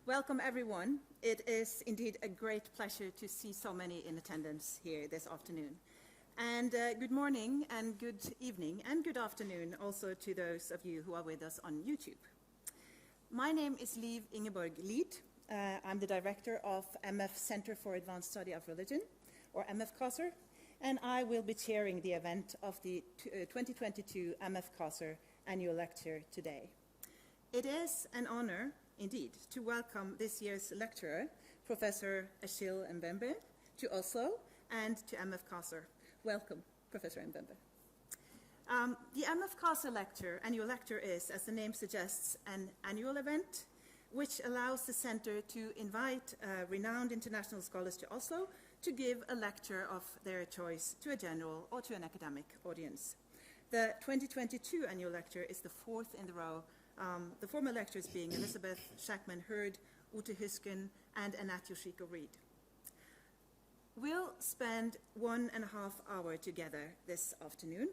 Welcome, everyone. It is indeed a great pleasure to see so many in attendance here this afternoon. And good morning and good evening and good afternoon also to those of you who are with us on YouTube. My name is Liv Ingeborg Lid. I'm the director of MF Center for Advanced Study of Religion, or MF CASR, and I will be chairing the event of the 2022 MF CASR annual lecture today. It is an honor, indeed, to welcome this year's lecturer, Professor Achille Mbembe, to Oslo and to MF CASR. Welcome, Professor Mbembe. The MF CASR annual lecture is, as the name suggests, an annual event which allows the center to invite renowned international scholars to Oslo to give a lecture of their choice to a general or to an academic audience. The 2022 annual lecture is the fourth in the row, the former lectures being Elizabeth Shackman-Hurd, Ute Husken, and Anat Yoshiko-Reed. We'll spend 1.5 hours together this afternoon.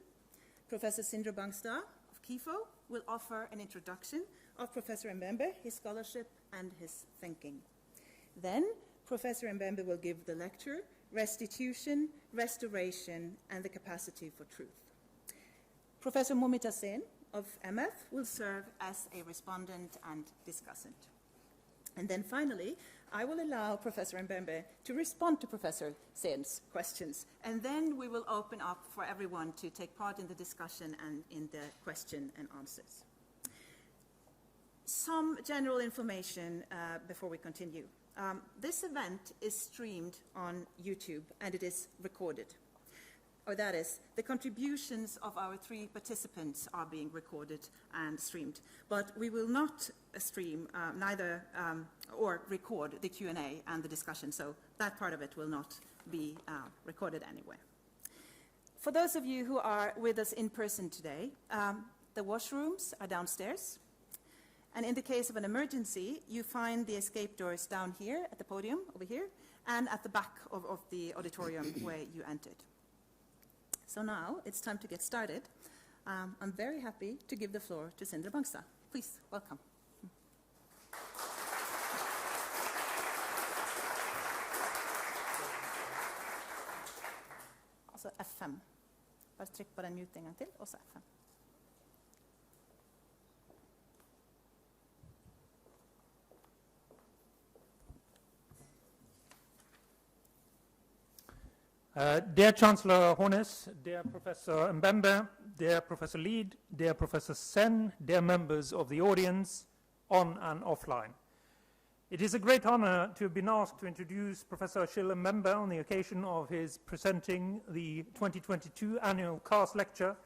Professor Sindre Bangstad of KIFO will offer an introduction of Professor Mbembe, his scholarship, and his thinking. Then, Professor Mbembe will give the lecture, Restitution, Restoration, and the Capacity for Truth. Professor Momita Sen of MF will serve as a respondent and discussant. And then finally, I will allow Professor Mbembe to respond to Professor Sen's questions, and then we will open up for everyone to take part in the discussion and in the question and answers. Some general information before we continue. This event is streamed on YouTube and it is recorded. Or that is, the contributions of our 3 participants are being recorded and streamed. But we will not stream or record the Q&A and the discussion, so that part of it will not be recorded anyway. For those of you who are with us in person today, the washrooms are downstairs. And in the case of an emergency, you find the escape doors down here at the podium over here and at the back of the auditorium where you entered. So now it's time to get started. I'm very happy to give the floor to Sindre Bangstad. Please, welcome. Altså F5. Bare trykk på den mute en gang til, og så F5. Dear Chancellor Hornes, dear Professor Mbembe, dear Professor Lid, dear Professor Sen, dear members of the audience, on and offline. It is a great honor to have been asked to introduce Professor Achille Mbembe on the occasion of his presenting the 2022 annual CAS lecture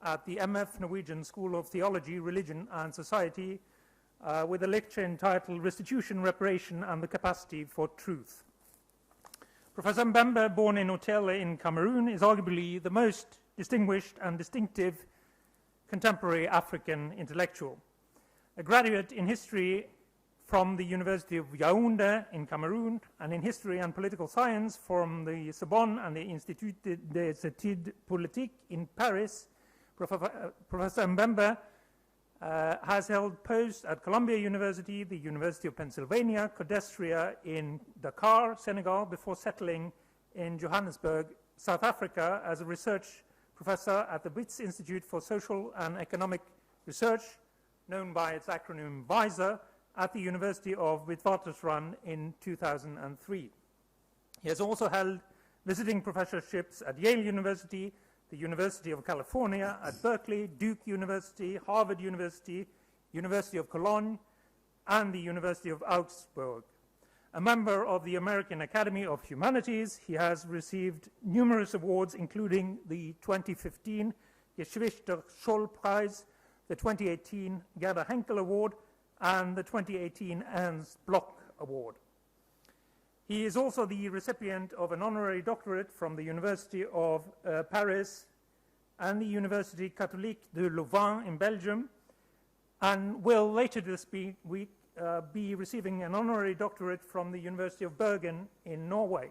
at the MF Norwegian School of Theology, Religion and Society with a lecture entitled Restitution, Reparation and the Capacity for Truth. Professor Mbembe, born in Otele in Cameroon, is arguably the most distinguished and distinctive contemporary African intellectual. A graduate in history from the University of Yaoundé in Cameroon, and in history and political science from the Sorbonne and the Institut des Études Politiques in Paris, Professor Mbembe has held posts at Columbia University, the University of Pennsylvania, Codestria in Dakar, Senegal, before settling in Johannesburg, South Africa, as a research professor at the Wits Institute for Social and Economic Research, known by its acronym WISER, at the University of Witwatersrand in 2003. He has also held visiting professorships at Yale University, the University of California, at Berkeley, Duke University, Harvard University, University of Cologne, and the University of Augsburg. A member of the American Academy of Humanities, he has received numerous awards, including the 2015 Geschwister Scholl Prize, the 2018 Gerda Henkel Award, and the 2018 Ernst Bloch Award. He is also the recipient of an honorary doctorate from the University of Paris and the Université Catholique de Louvain in Belgium, and will later this week be receiving an honorary doctorate from the University of Bergen in Norway.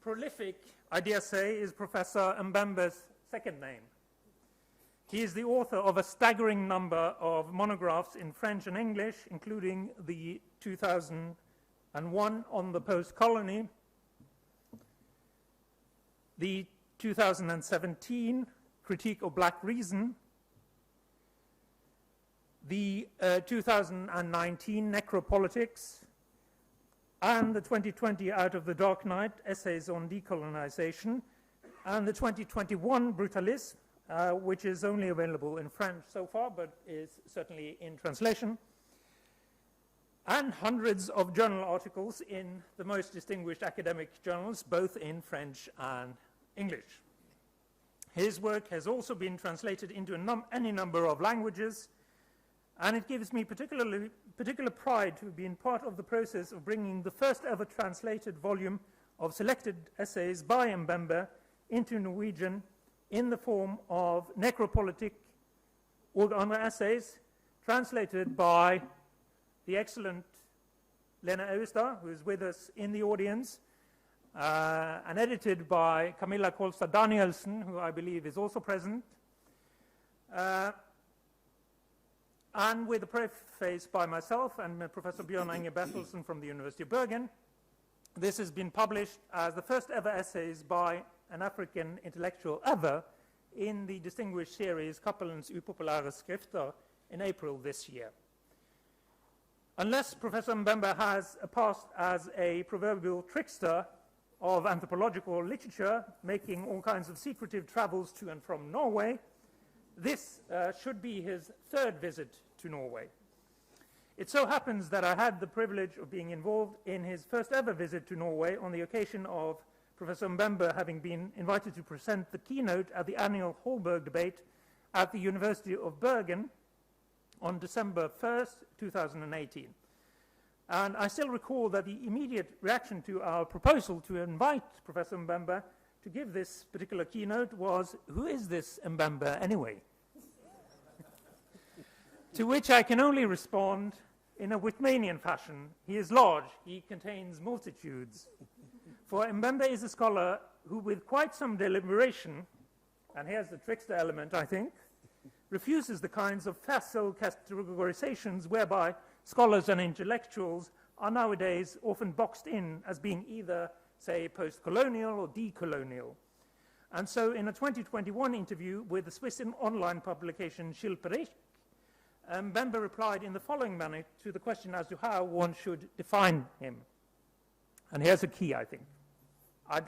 Prolific, I dare say, is Professor Mbembe's second name. He is the author of a staggering number of monographs in French and English, including the 2001 on the post-colony, the 2017 Critique of Black Reason, the 2019 Necropolitics, and the 2020 Out of the Dark Night, Essays on Decolonization, and the 2021 Brutalisme, which is only available in French so far, but is certainly in translation, and hundreds of journal articles in the most distinguished academic journals, both in French and English. His work has also been translated into any number of languages, and it gives me particular pride to have been part of the process of bringing the first ever translated volume of selected essays by Mbembe into Norwegian in the form of necropolitic organer essays, translated by the excellent Lena Austad, who is with us in the audience, and edited by Camilla Kolstad Danielsen, who I believe is also present, and with a preface by myself and Professor Bjørn Inge Bertelsen from the University of Bergen. This has been published as the first ever essays by an African intellectual ever in the distinguished series Cappelens upopulære skrifter in April this year. Unless Professor Mbembe has a past as a proverbial trickster of anthropological literature, making all kinds of secretive travels to and from Norway, this should be his third visit to Norway. It so happens that I had the privilege of being involved in his first ever visit to Norway on the occasion of Professor Mbembe having been invited to present the keynote at the annual Holberg debate at the University of Bergen on December 1st, 2018. And I still recall that the immediate reaction to our proposal to invite Professor Mbembe to give this particular keynote was, who is this Mbembe anyway? To which I can only respond in a Whitmanian fashion. He is large, he contains multitudes. For Mbembe is a scholar who, with quite some deliberation, and here's the trickster element, I think, refuses the kinds of facile categorizations whereby scholars and intellectuals are nowadays often boxed in as being either, say, post-colonial or decolonial. And so in a 2021 interview with the Swiss online publication Schilperich, Mbembe replied in the following manner to the question as to how one should define him. And here's a key, I think.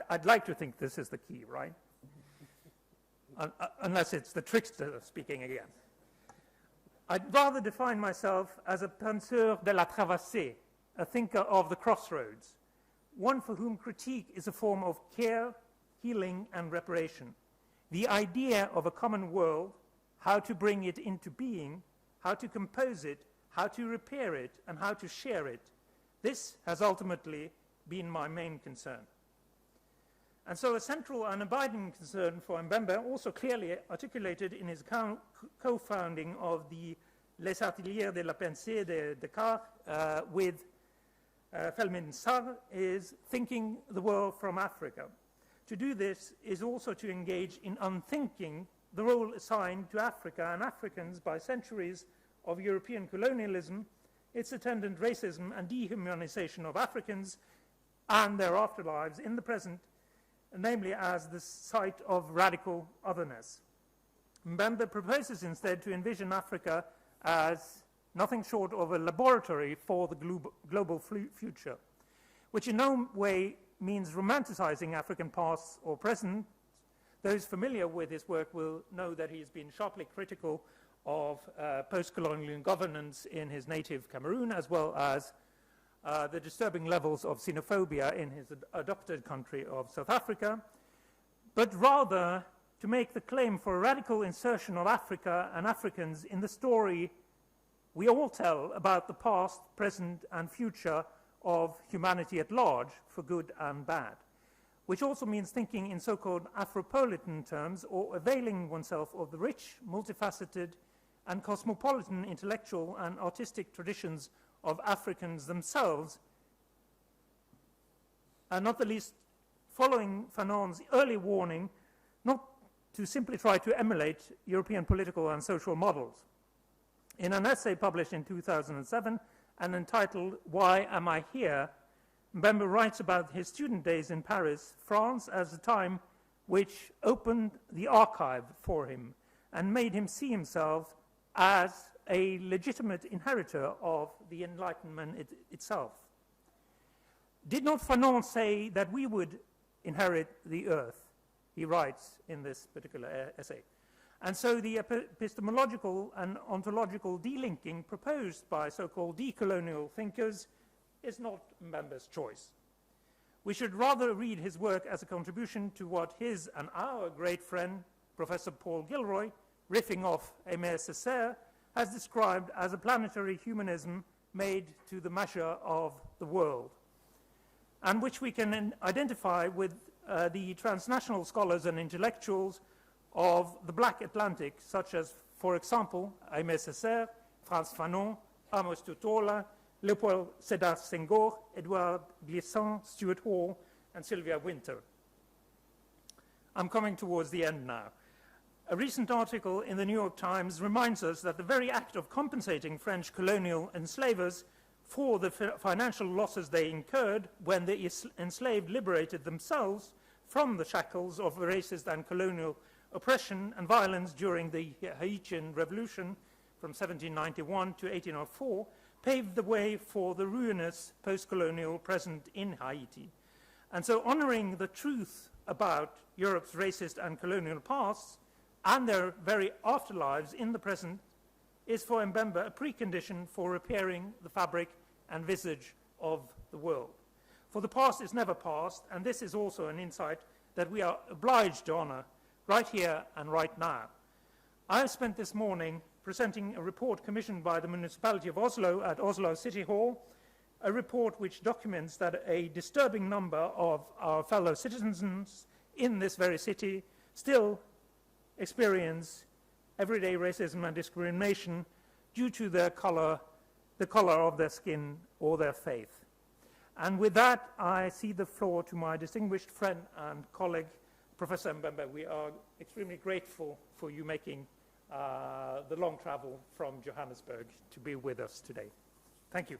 I'd like to think this is the key, right? Unless it's the trickster speaking again. I'd rather define myself as a penseur de la traversée, a thinker of the crossroads, one for whom critique is a form of care, healing, and reparation. The idea of a common world, how to bring it into being, how to compose it, how to repair it, and how to share it, this has ultimately been my main concern. And so a central and abiding concern for Mbembe, also clearly articulated in his co-founding of the Les Ateliers de la Pensée de Descartes with Felmin Sarr, is thinking the world from Africa. To do this is also to engage in unthinking the role assigned to Africa and Africans by centuries of European colonialism, its attendant racism and dehumanization of Africans and their afterlives in the present, namely as the site of radical otherness. Mbembe proposes instead to envision Africa as nothing short of a laboratory for the global future, which in no way means romanticizing African past or present. Those familiar with his work will know that he's been sharply critical of post-colonial governance in his native Cameroon, as well as the disturbing levels of xenophobia in his adopted country of South Africa, but rather to make the claim for a radical insertion of Africa and Africans in the story we all tell about the past, present, and future of humanity at large, for good and bad, which also means thinking in so-called Afropolitan terms, or availing oneself of the rich, multifaceted, and cosmopolitan intellectual and artistic traditions of Africans themselves, and not the least following Fanon's early warning not to simply try to emulate European political and social models. In an essay published in 2007 and entitled "Why Am I Here?", Mbembe writes about his student days in Paris, France, as a time which opened the archive for him and made him see himself as a legitimate inheritor of the Enlightenment itself. Did not Fanon say that we would inherit the earth? He writes in this particular essay. And so the epistemological and ontological delinking proposed by so-called decolonial thinkers is not Mbembe's choice. We should rather read his work as a contribution to what his and our great friend, Professor Paul Gilroy, riffing off Aimé Césaire, has described as a planetary humanism made to the measure of the world, and which we can identify with the transnational scholars and intellectuals of the Black Atlantic, such as, for example, Aimé Césaire, Frantz Fanon, Amos Tutola, Leopold Sédar Senghor, Edouard Glissant, Stuart Hall, and Sylvia Wynter. I'm coming towards the end now. A recent article in the New York Times reminds us that the very act of compensating French colonial enslavers for the financial losses they incurred when the enslaved liberated themselves from the shackles of racist and colonial oppression and violence during the Haitian Revolution from 1791 to 1804 paved the way for the ruinous post-colonial present in Haiti. And so honoring the truth about Europe's racist and colonial pasts and their very afterlives in the present is for Mbembe a precondition for repairing the fabric and visage of the world. For the past is never past, and this is also an insight that we are obliged to honor right here and right now. I have spent this morning presenting a report commissioned by the municipality of Oslo at Oslo City Hall, a report which documents that a disturbing number of our fellow citizens in this very city still experience everyday racism and discrimination due to the color of their skin or their faith. And with that, I cede the floor to my distinguished friend and colleague, Professor Mbembe. We are extremely grateful for you making the long travel from Johannesburg to be with us today. Thank you.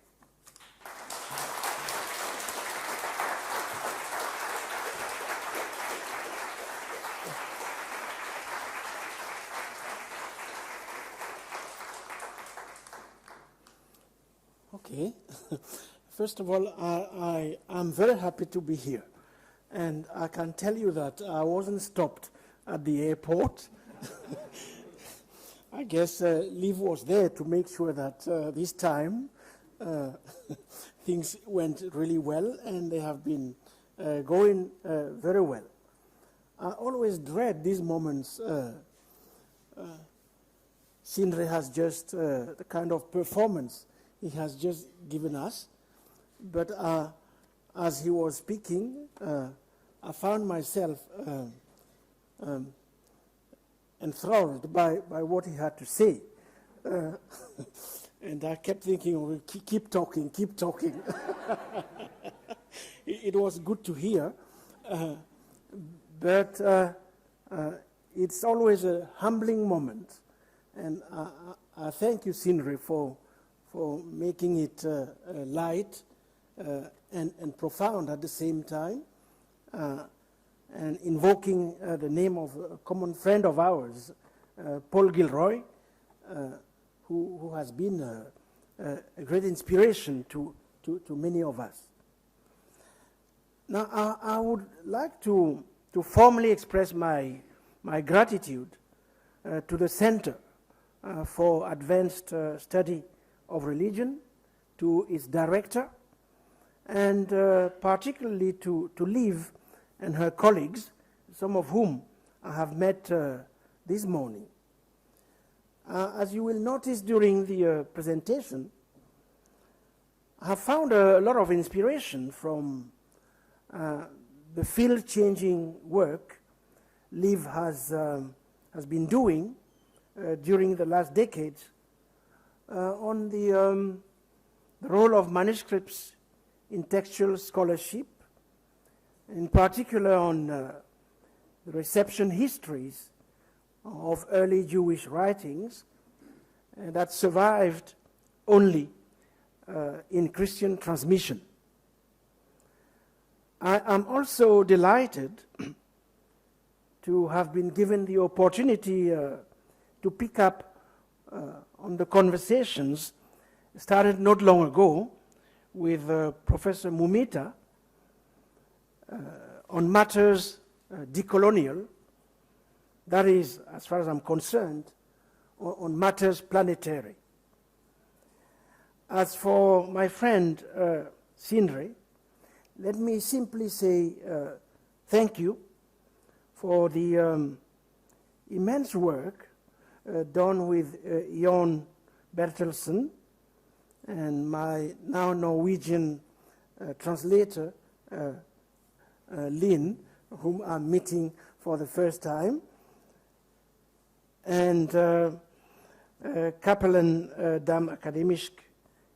Okay. First of all, I'm very happy to be here. And I can tell you that I wasn't stopped at the airport. I guess Liv was there to make sure that this time things went really well, and they have been going very well. I always dread these moments. Sindre has just the kind of performance he has just given us. But as he was speaking, I found myself enthralled by what he had to say. And I kept thinking, oh, keep talking, keep talking. It was good to hear. But it's always a humbling moment. And I thank you, Sindre, for making it light and profound at the same time, and invoking the name of a common friend of ours, Paul Gilroy, who has been a great inspiration to many of us. Now, I would like to formally express my gratitude to the Center for Advanced Study of Religion, to its director, and particularly to Liv and her colleagues, some of whom I have met this morning. As you will notice during the presentation, I have found a lot of inspiration from the field-changing work Liv has been doing during the last decades on the role of manuscripts in textual scholarship, in particular on the reception histories of early Jewish writings that survived only in Christian transmission. I am also delighted to have been given the opportunity to pick up on the conversations started not long ago with Professor Mumita on matters decolonial, that is, as far as I'm concerned, on matters planetary. As for my friend Sindre, let me simply say thank you for the immense work done with Jon Bertelsen and my now Norwegian translator, Lynn, whom I'm meeting for the first time, and Cappelen Dam Akademisk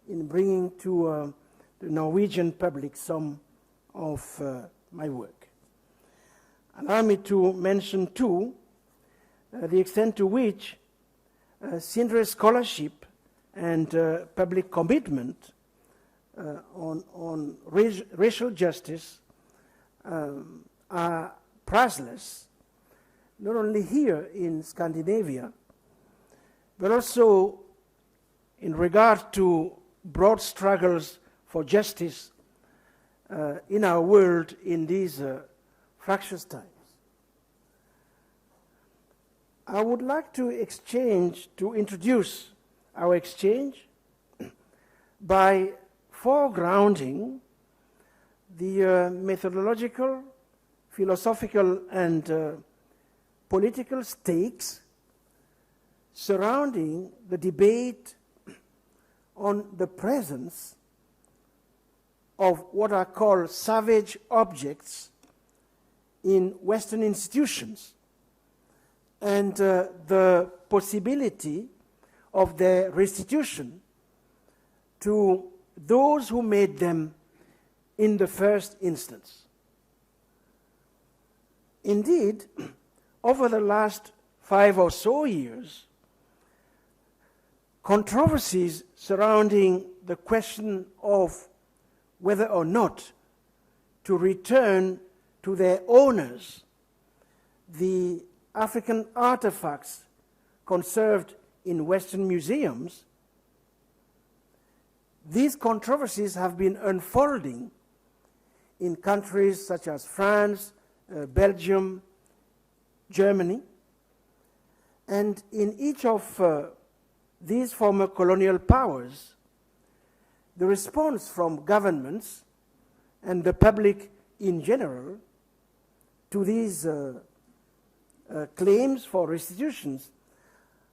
in bringing to the Norwegian public some of my work. Allow me to mention too the extent to which Sindre's scholarship and public commitment on racial justice are priceless, not only here in Scandinavia, but also in regard to broad struggles for justice in our world in these fractious times. I would like to introduce our exchange by foregrounding the methodological, philosophical, and political stakes surrounding the debate on the presence of what are called savage objects in Western institutions, and the possibility of their restitution to those who made them in the first instance. Indeed, over the last 5 or so years, controversies surrounding the question of whether or not to return to their owners the African artifacts conserved in Western museums, these controversies have been unfolding in countries such as France, Belgium, Germany, and in each of these former colonial powers, the response from governments and the public in general to these claims for restitutions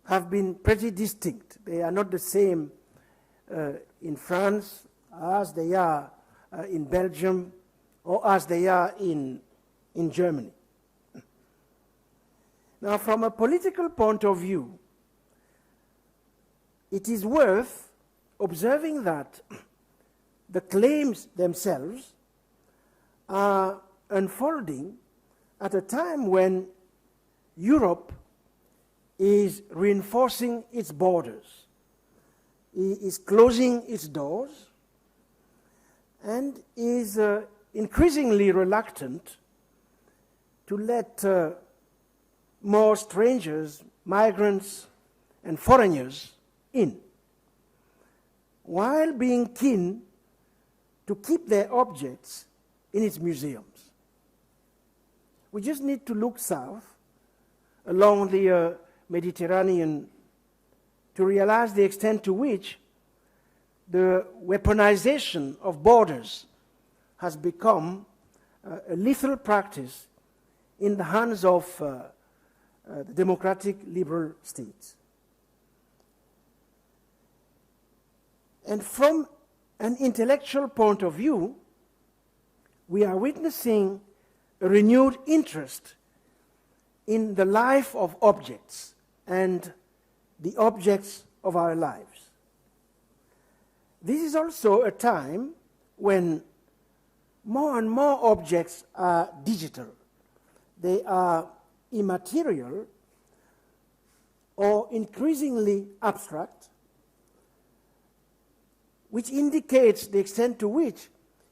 have been pretty distinct. They are not the same in France as they are in Belgium or as they are in Germany. Now, from a political point of view, it is worth observing that the claims themselves are unfolding at a time when Europe is reinforcing its borders, is closing its doors, and is increasingly reluctant to let more strangers, migrants, and foreigners in, while being keen to keep their objects in its museums. We just need to look south along the Mediterranean to realize the extent to which the weaponization of borders has become a lethal practice in the hands of the democratic liberal states. And from an intellectual point of view, we are witnessing a renewed interest in the life of objects and the objects of our lives. This is also a time when more and more objects are digital. They are immaterial, or increasingly abstract, which indicates the extent to which,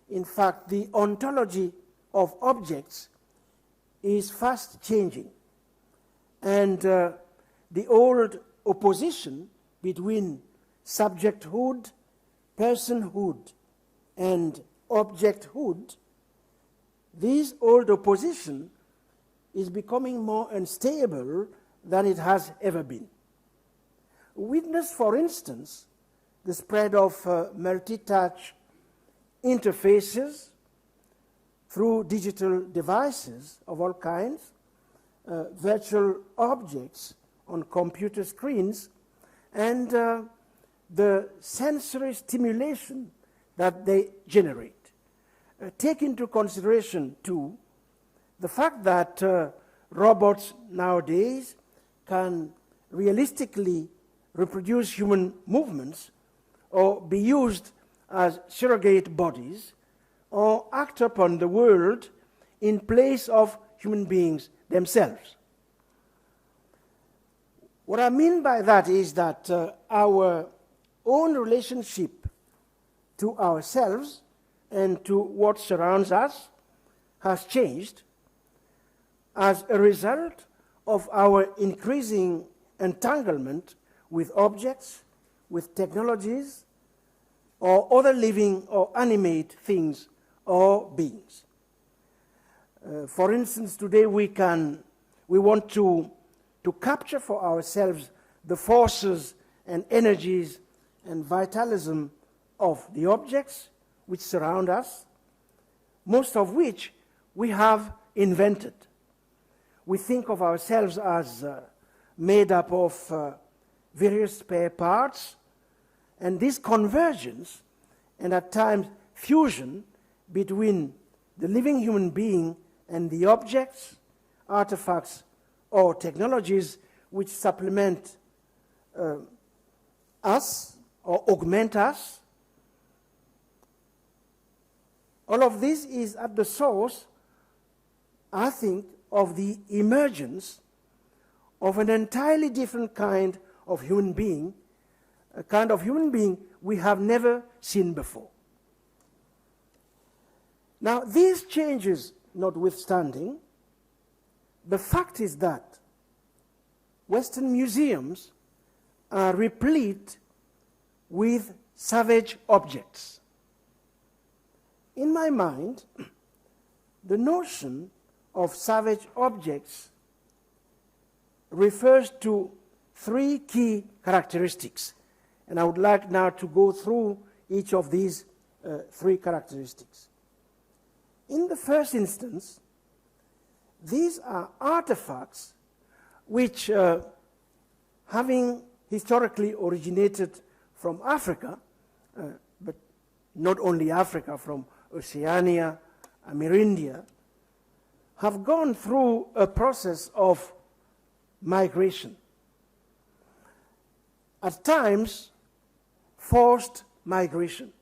in fact, the ontology of objects is fast changing. And the old opposition between subjecthood, personhood, and objecthood, this old opposition is becoming more unstable than it has ever been. Witness, for instance, the spread of multi-touch interfaces through digital devices of all kinds, virtual objects on computer screens, and the sensory stimulation that they generate. Take into consideration, too, the fact that robots nowadays can realistically reproduce human movements or be used as surrogate bodies or act upon the world in place of human beings themselves. What I mean by that is that our own relationship to ourselves and to what surrounds us has changed as a result of our increasing entanglement with objects, with technologies, or other living or animate things or beings. For instance, today we want to capture for ourselves the forces and energies and vitalism of the objects which surround us, most of which we have invented. We think of ourselves as made up of various spare parts, and this convergence and at times fusion between the living human being and the objects, artifacts, or technologies which supplement us or augment us. All of this is at the source, I think, of the emergence of an entirely different kind of human being, a kind of human being we have never seen before. Now, these changes notwithstanding, the fact is that Western museums are replete with savage objects. In my mind, the notion of savage objects refers to three key characteristics, and I would like now to go through each of these three characteristics. In the first instance, these are artifacts which, having historically originated from Africa, but not only Africa, from Oceania, Amerindia, have gone through a process of migration. At times, forced migration.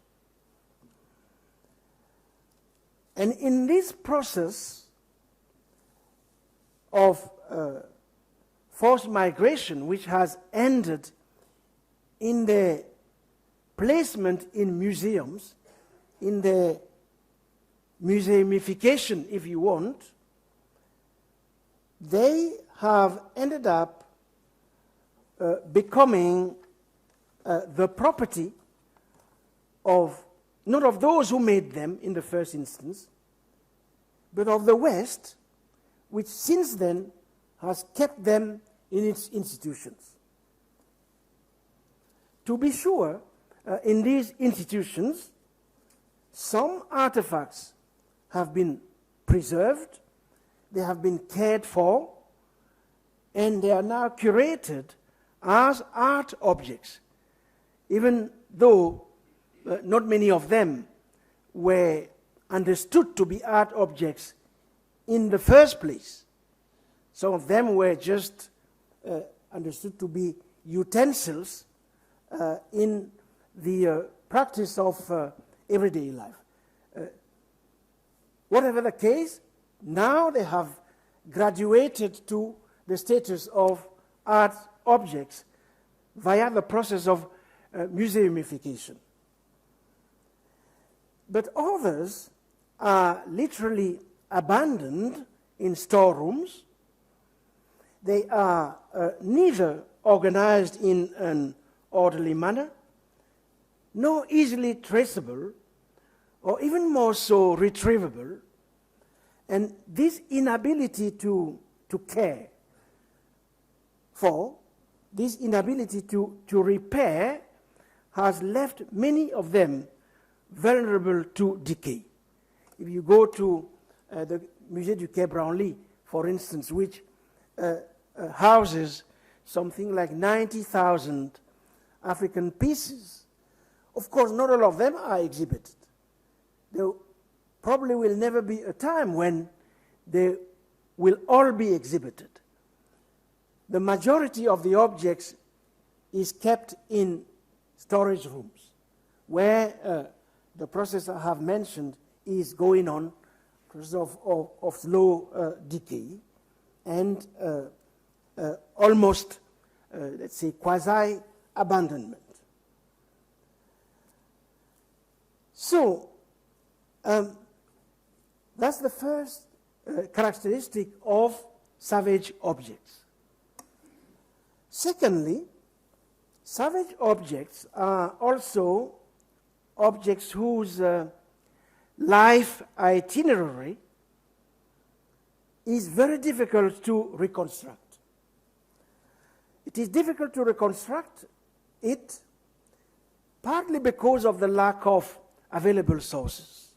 And in this process of forced migration, which has ended in the placement in museums, in the museumification, if you want, they have ended up becoming the property of, not of those who made them in the first instance, but of the West, which since then has kept them in its institutions. To be sure, in these institutions, some artifacts have been preserved, they have been cared for, and they are now curated as art objects, even though not many of them were understood to be art objects in the first place. Some of them were just understood to be utensils in the practice of everyday life. Whatever the case, now they have graduated to the status of art objects via the process of museumification. But others are literally abandoned in storerooms. They are neither organized in an orderly manner, nor easily traceable, or even more so retrievable. And this inability to care for, this inability to repair, has left many of them vulnerable to decay. If you go to the Musée du Quai Branly, for instance, which houses something like 90,000 African pieces, of course, not all of them are exhibited. There probably will never be a time when they will all be exhibited. The majority of the objects is kept in storage rooms, where the process I have mentioned is going on because of slow decay and almost, let's say, quasi-abandonment. So, that's the first characteristic of savage objects. Secondly, savage objects are also objects whose life itinerary is very difficult to reconstruct. It is difficult to reconstruct it partly because of the lack of available sources.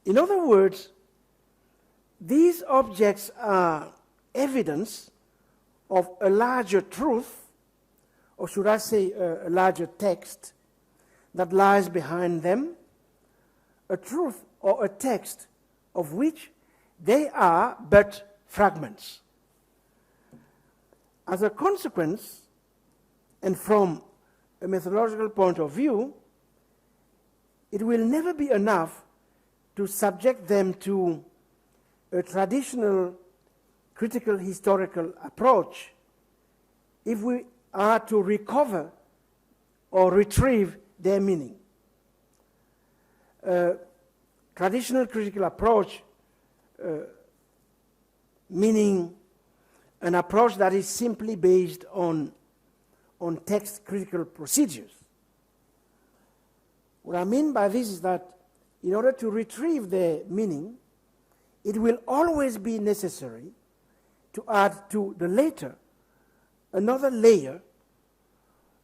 In other words, these objects are evidence of a larger truth, or should I say a larger text, that lies behind them, a truth or a text of which they are but fragments. As a consequence, and from a methodological point of view, it will never be enough to subject them to a traditional critical historical approach if we are to recover or retrieve their meaning. Traditional critical approach, meaning an approach that is simply based on text critical procedures. What I mean by this is that in order to retrieve their meaning, it will always be necessary to add to the later another layer,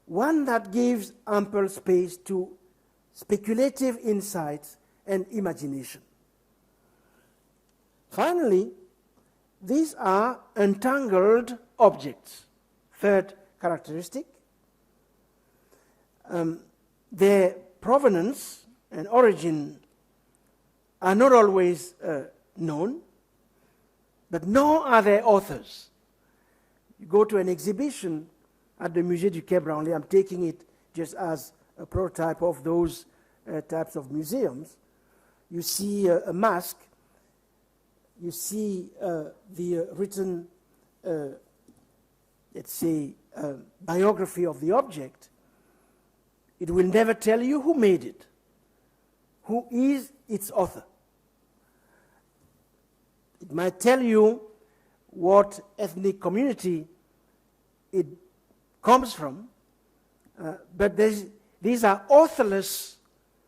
one that gives ample space to speculative insights and imagination. Finally, these are entangled objects. Third characteristic. Their provenance and origin are not always known, but nor are their authors. You go to an exhibition at the Musée du Quai Branly, I'm taking it just as a prototype of those types of museums. You see a mask, you see the written, let's say, biography of the object. It will never tell you who made it, who is its author. It might tell you what ethnic community it comes from, but these are authorless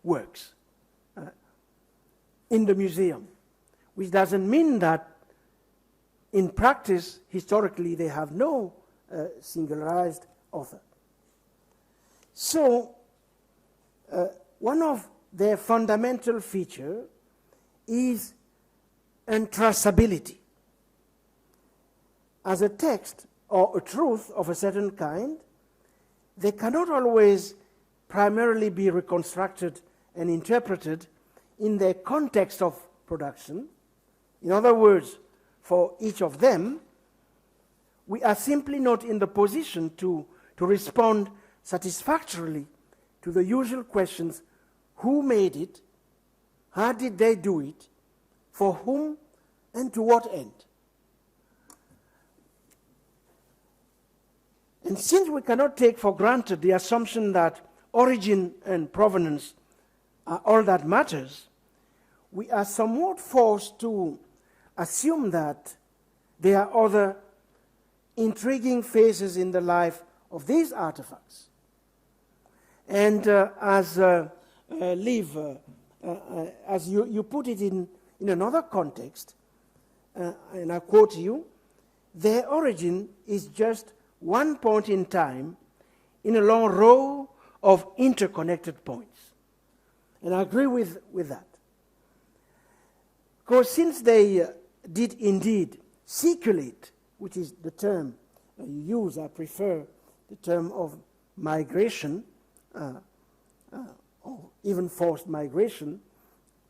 works in the museum, which doesn't mean that in practice, historically, they have no singularized author. So, one of their fundamental features is untraceability. As a text or a truth of a certain kind, they cannot always primarily be reconstructed and interpreted in their context of production. In other words, for each of them, we are simply not in the position to respond satisfactorily to the usual questions: who made it, how did they do it, for whom, and to what end? And since we cannot take for granted the assumption that origin and provenance are all that matters, we are somewhat forced to assume that there are other intriguing phases in the life of these artifacts. And as Liv, as you put it in another context, and I quote you, their origin is just one point in time in a long row of interconnected points. And I agree with that. Because since they did indeed circulate, which is the term you use, I prefer the term of migration, or even forced migration.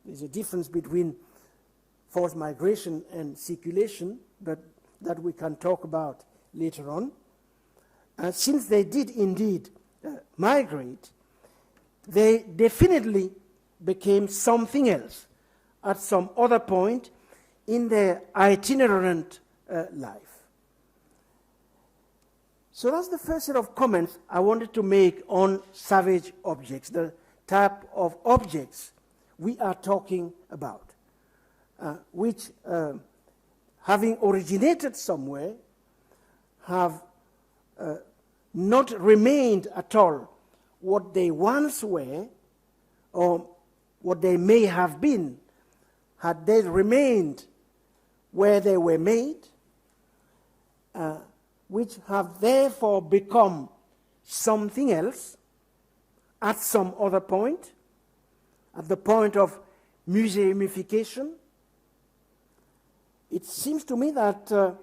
There's a difference between forced migration and circulation, but that we can talk about later on. Since they did indeed migrate, they definitely became something else at some other point in their itinerant life. So that's the first set of comments I wanted to make on savage objects, the type of objects we are talking about, which, having originated somewhere, have not remained at all what they once were, or what they may have been, had they remained where they were made, which have therefore become something else at some other point, at the point of museumification. It seems to me that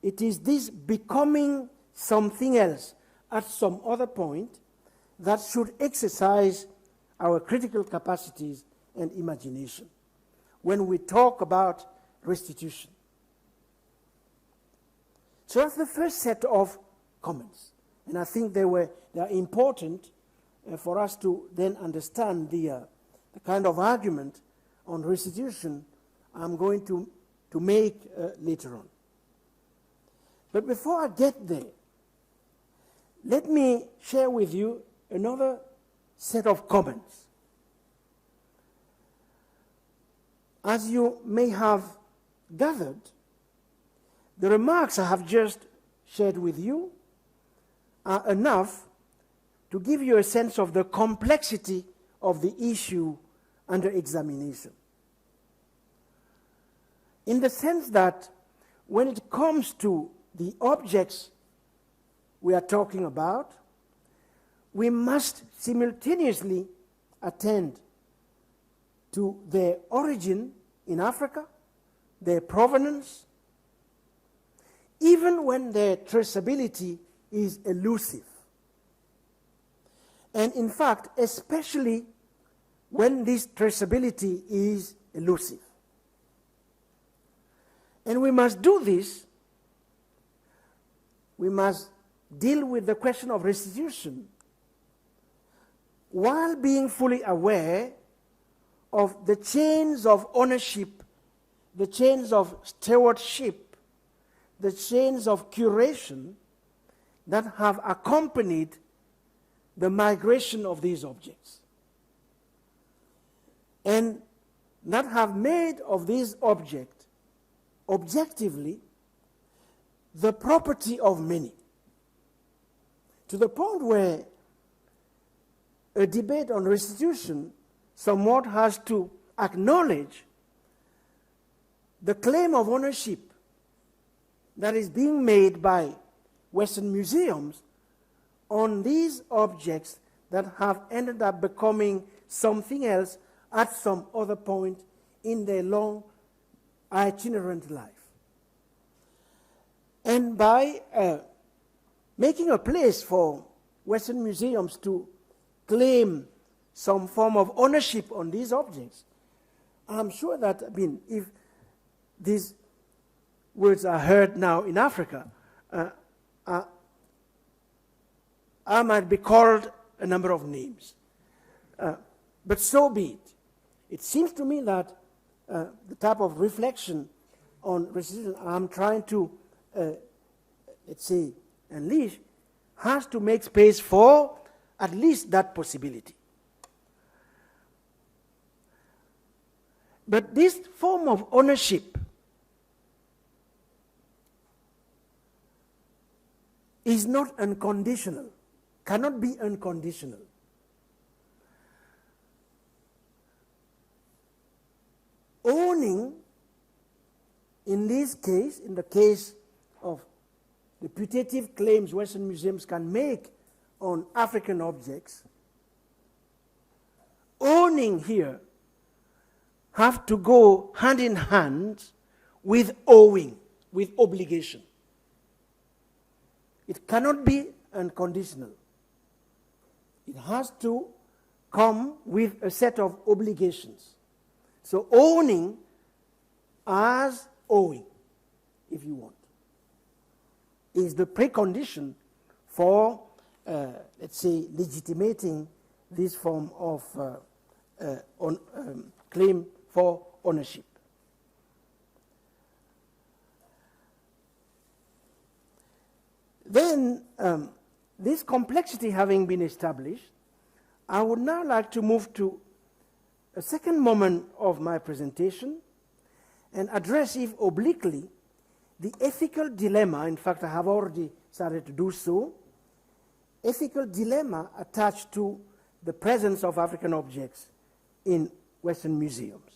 it is this becoming something else at some other point that should exercise our critical capacities and imagination when we talk about restitution. So that's the first set of comments. And I think they are important for us to then understand the kind of argument on restitution I'm going to make later on. But before I get there, let me share with you another set of comments. As you may have gathered, the remarks I have just shared with you are enough to give you a sense of the complexity of the issue under examination. In the sense that when it comes to the objects we are talking about, we must simultaneously attend to their origin in Africa, their provenance, even when their traceability is elusive. And in fact, especially when this traceability is elusive. And we must do this, we must deal with the question of restitution while being fully aware of the chains of ownership, the chains of stewardship, the chains of curation that have accompanied the migration of these objects, and that have made of these objects objectively the property of many, to the point where a debate on restitution somewhat has to acknowledge the claim of ownership that is being made by Western museums on these objects that have ended up becoming something else at some other point in their long itinerant life. And by making a place for Western museums to claim some form of ownership on these objects, I'm sure that, if these words are heard now in Africa, I might be called a number of names. But so be it. It seems to me that the type of reflection on restitution I'm trying to, let's say, and leash has to make space for at least that possibility. But this form of ownership is not unconditional, cannot be unconditional. Owning, in this case, in the case of the putative claims Western museums can make on African objects, owning here have to go hand in hand with owing, with obligation. It cannot be unconditional. It has to come with a set of obligations. So owning as owing, if you want, is the precondition for, let's say, legitimating this form of claim for ownership. Then, this complexity having been established, I would now like to move to a second moment of my presentation and address, if obliquely, the ethical dilemma. In fact, I have already started to do so. Ethical dilemma attached to the presence of African objects in Western museums.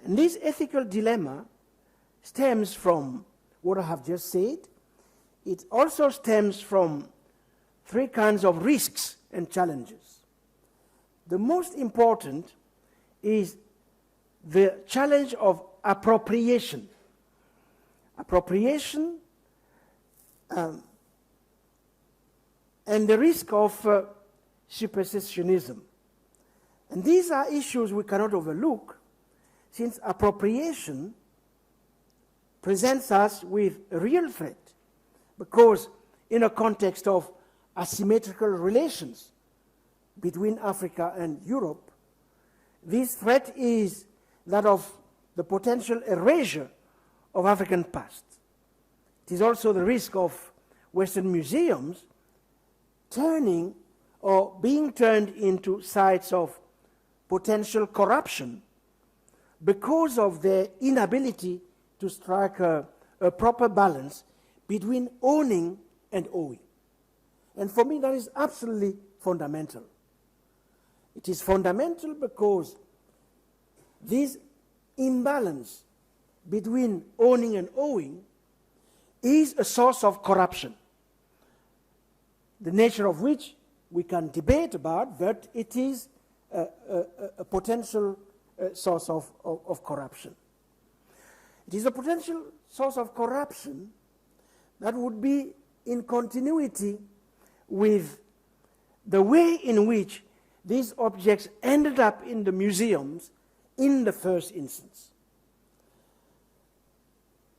And this ethical dilemma stems from what I have just said. It also stems from three kinds of risks and challenges. The most important is the challenge of appropriation. Appropriation and the risk of supersessionism. And these are issues we cannot overlook, since appropriation presents us with a real threat, because in a context of asymmetrical relations between Africa and Europe, this threat is that of the potential erasure of African past. It is also the risk of Western museums turning or being turned into sites of potential corruption because of their inability to strike a proper balance between owning and owing. And for me, that is absolutely fundamental. It is fundamental because this imbalance between owning and owing is a source of corruption, the nature of which we can debate about, but it is a potential source of corruption. It is a potential source of corruption that would be in continuity with the way in which these objects ended up in the museums in the first instance.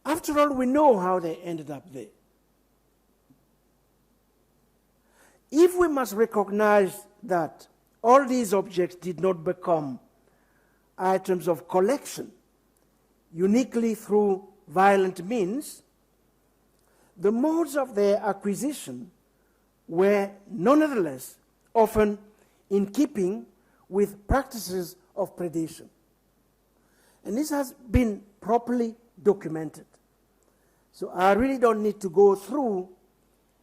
After all, we know how they ended up there. If we must recognize that all these objects did not become items of collection uniquely through violent means, the modes of their acquisition were nonetheless often in keeping with practices of predation. And this has been properly documented. So I really don't need to go through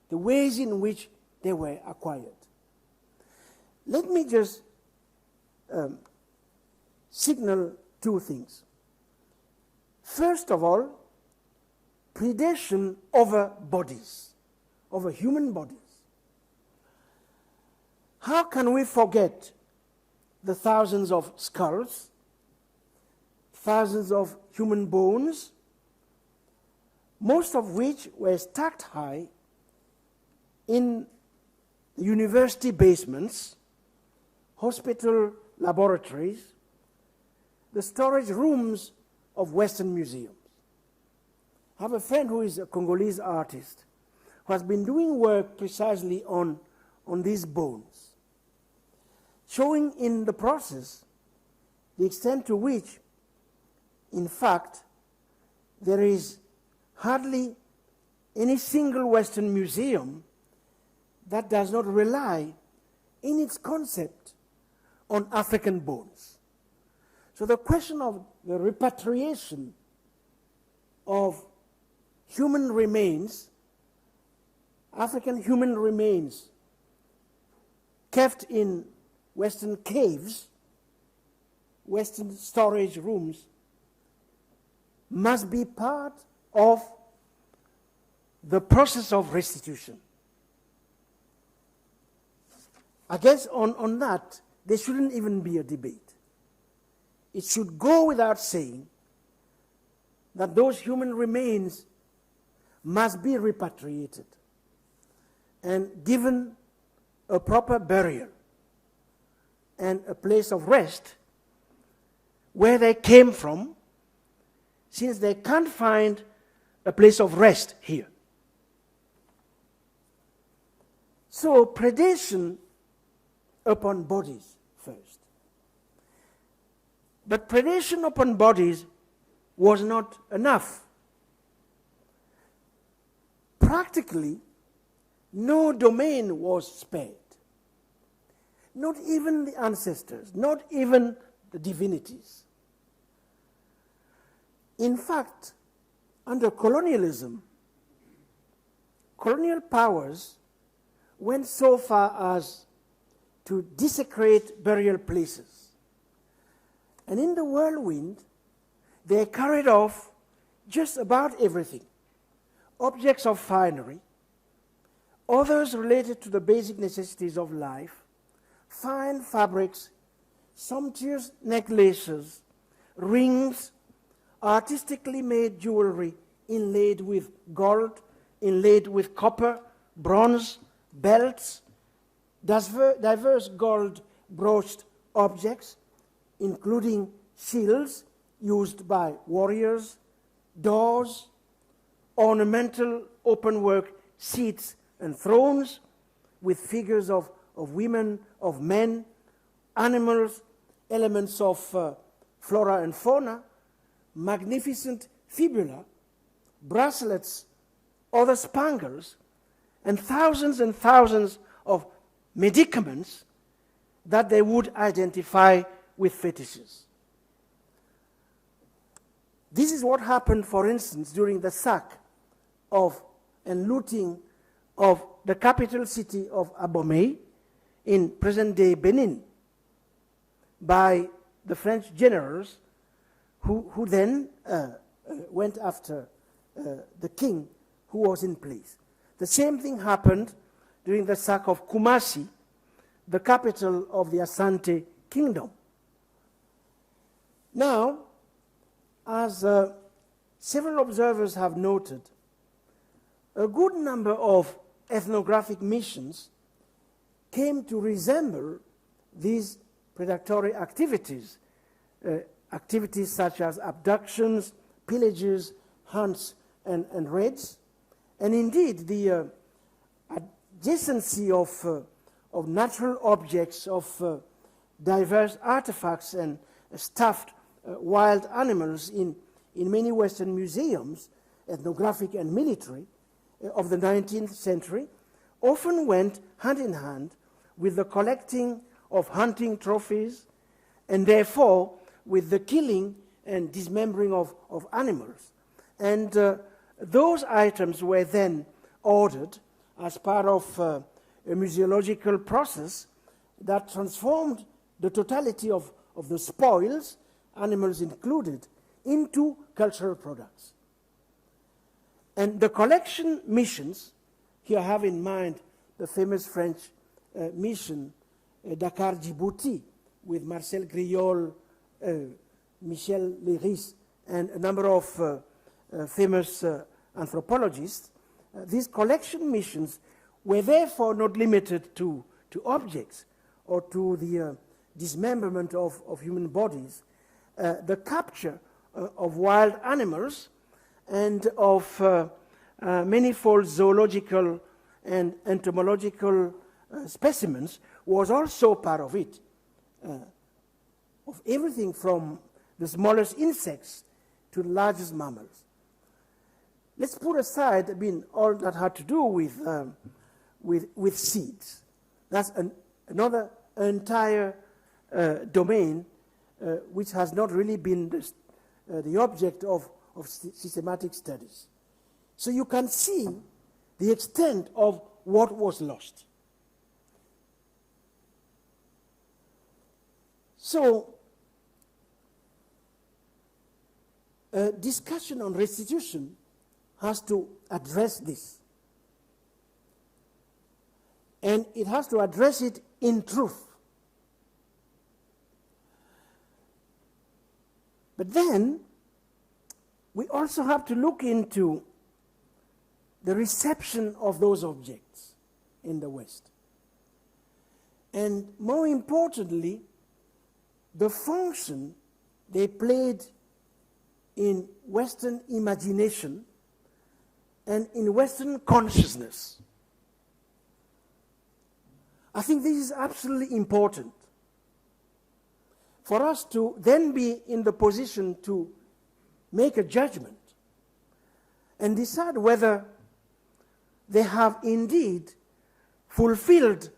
the ways in which they were acquired. Let me just signal two things. First of all, predation over bodies, over human bodies. How can we forget the thousands of skulls, thousands of human bones, most of which were stacked high in university basements, hospital laboratories, the storage rooms of Western museums. I have a friend who is a Congolese artist who has been doing work precisely on these bones, showing in the process the extent to which, in fact, there is hardly any single Western museum that does not rely in its concept on African bones. So the question of the repatriation of human remains, African human remains, kept in Western caves, Western storage rooms, must be part of the process of restitution. I guess on that, there shouldn't even be a debate. It should go without saying that those human remains must be repatriated and given a proper burial and a place of rest where they came from, since they can't find a place of rest here. So predation upon bodies first. But predation upon bodies was not enough. Practically, no domain was spared. Not even the ancestors, not even the divinities. In fact, under colonialism, colonial powers went so far as to desecrate burial places. And in the whirlwind, they carried off just about everything. Objects of finery, others related to the basic necessities of life, fine fabrics, sumptuous necklaces, rings, artistically made jewelry inlaid with gold, inlaid with copper, bronze, belts, diverse gold brooched objects, including shields used by warriors, doors, ornamental openwork seats and thrones with figures of women, of men, animals, elements of flora and fauna, magnificent fibula, bracelets, other spangles, and thousands of medicaments that they would identify with fetishes. This is what happened, for instance, during the sack of and looting of the capital city of Abomey in present-day Benin by the French generals who then went after the king who was in place. The same thing happened during the sack of Kumasi, the capital of the Asante kingdom. Now, as several observers have noted, a good number of ethnographic missions came to resemble these predatory activities, activities such as abductions, pillages, hunts, and raids. And indeed, the adjacency of natural objects, of diverse artifacts and stuffed wild animals in many Western museums, ethnographic and military, of the 19th century, often went hand in hand with the collecting of hunting trophies, and therefore with the killing and dismembering of animals. And those items were then ordered as part of a museological process that transformed the totality of the spoils, animals included, into cultural products. And the collection missions, here I have in mind the famous French mission, Dakar-Djibouti, with Marcel Griol, Michel Léris, and a number of famous anthropologists. These collection missions were therefore not limited to objects or to the dismemberment of human bodies. The capture of wild animals and of manifold zoological and entomological specimens was also part of it, of everything from the smallest insects to the largest mammals. let's put aside, I mean, all that had to do with seeds. That's another entire domain which has not really been the object of systematic studies. So you can see the extent of what was lost. So, a discussion on restitution has to address this. And it has to address it in truth. But then, we also have to look into the reception of those objects in the West. And more importantly, the function they played in Western imagination and in Western consciousness. I think this is absolutely important for us to then be in the position to make a judgment and decide whether they have indeed fulfilled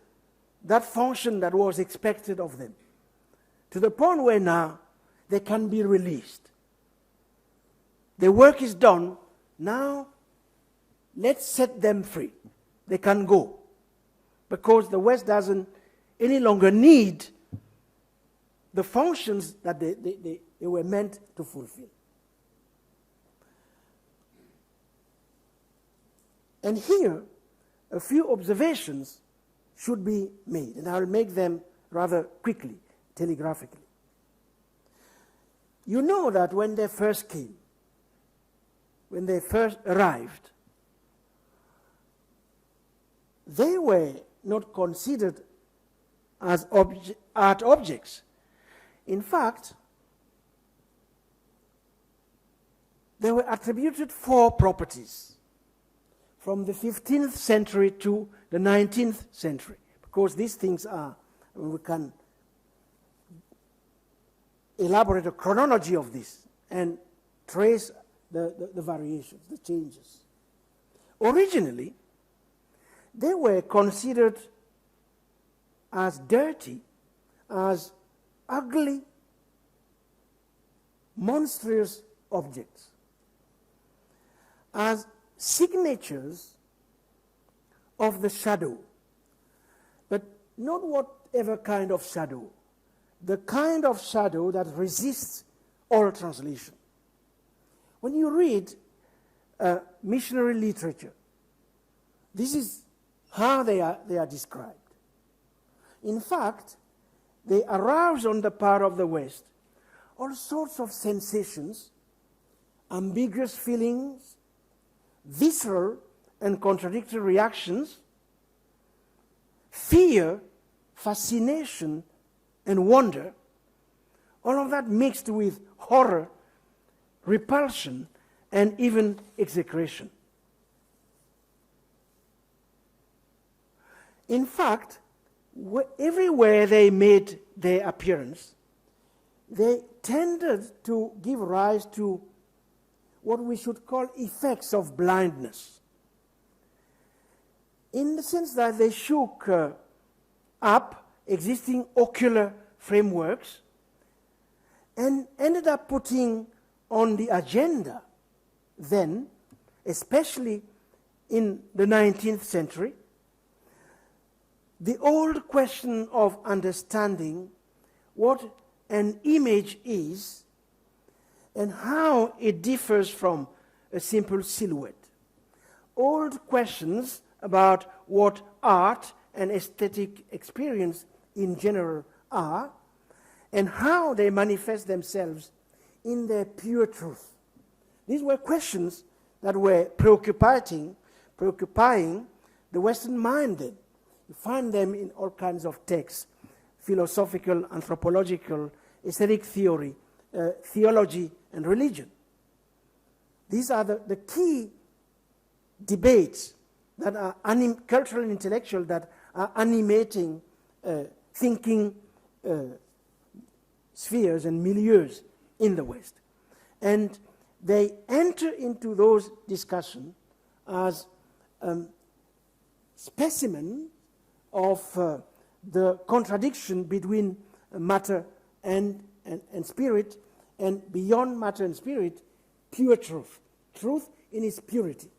that function that was expected of them, to the point where now they can be released. The work is done, now let's set them free. They can go, because the West doesn't any longer need the functions that they were meant to fulfill. And here, a few observations should be made, and I'll make them rather quickly, telegraphically. You know that when they first came, when they first arrived, they were not considered as art objects. In fact, they were attributed 4 properties from the 15th century to the 19th century, because these things are, we can elaborate a chronology of this and trace the variations, the changes. Originally, they were considered as dirty, as ugly, monstrous objects, as signatures of the shadow, but not whatever kind of shadow, the kind of shadow that resists all translation. When you read missionary literature, this is how they are described. In fact, they arouse on the part of the West all sorts of sensations, ambiguous feelings, visceral and contradictory reactions, fear, fascination, and wonder, all of that mixed with horror, repulsion, and even execration. In fact, everywhere they made their appearance, they tended to give rise to what we should call effects of blindness, in the sense that they shook up existing ocular frameworks and ended up putting on the agenda then, especially in the 19th century, the old question of understanding what an image is and how it differs from a simple silhouette. Old questions about what art and aesthetic experience in general are and how they manifest themselves in their pure truth. These were questions that were preoccupying the Western mind then. You find them in all kinds of texts: philosophical, anthropological, aesthetic theory, theology, and religion. These are the key debates that are cultural and intellectual, that are animating thinking spheres and milieus in the West. And they enter into those discussions as specimen of the contradiction between matter and spirit, and beyond matter and spirit, pure truth. Truth in its purity.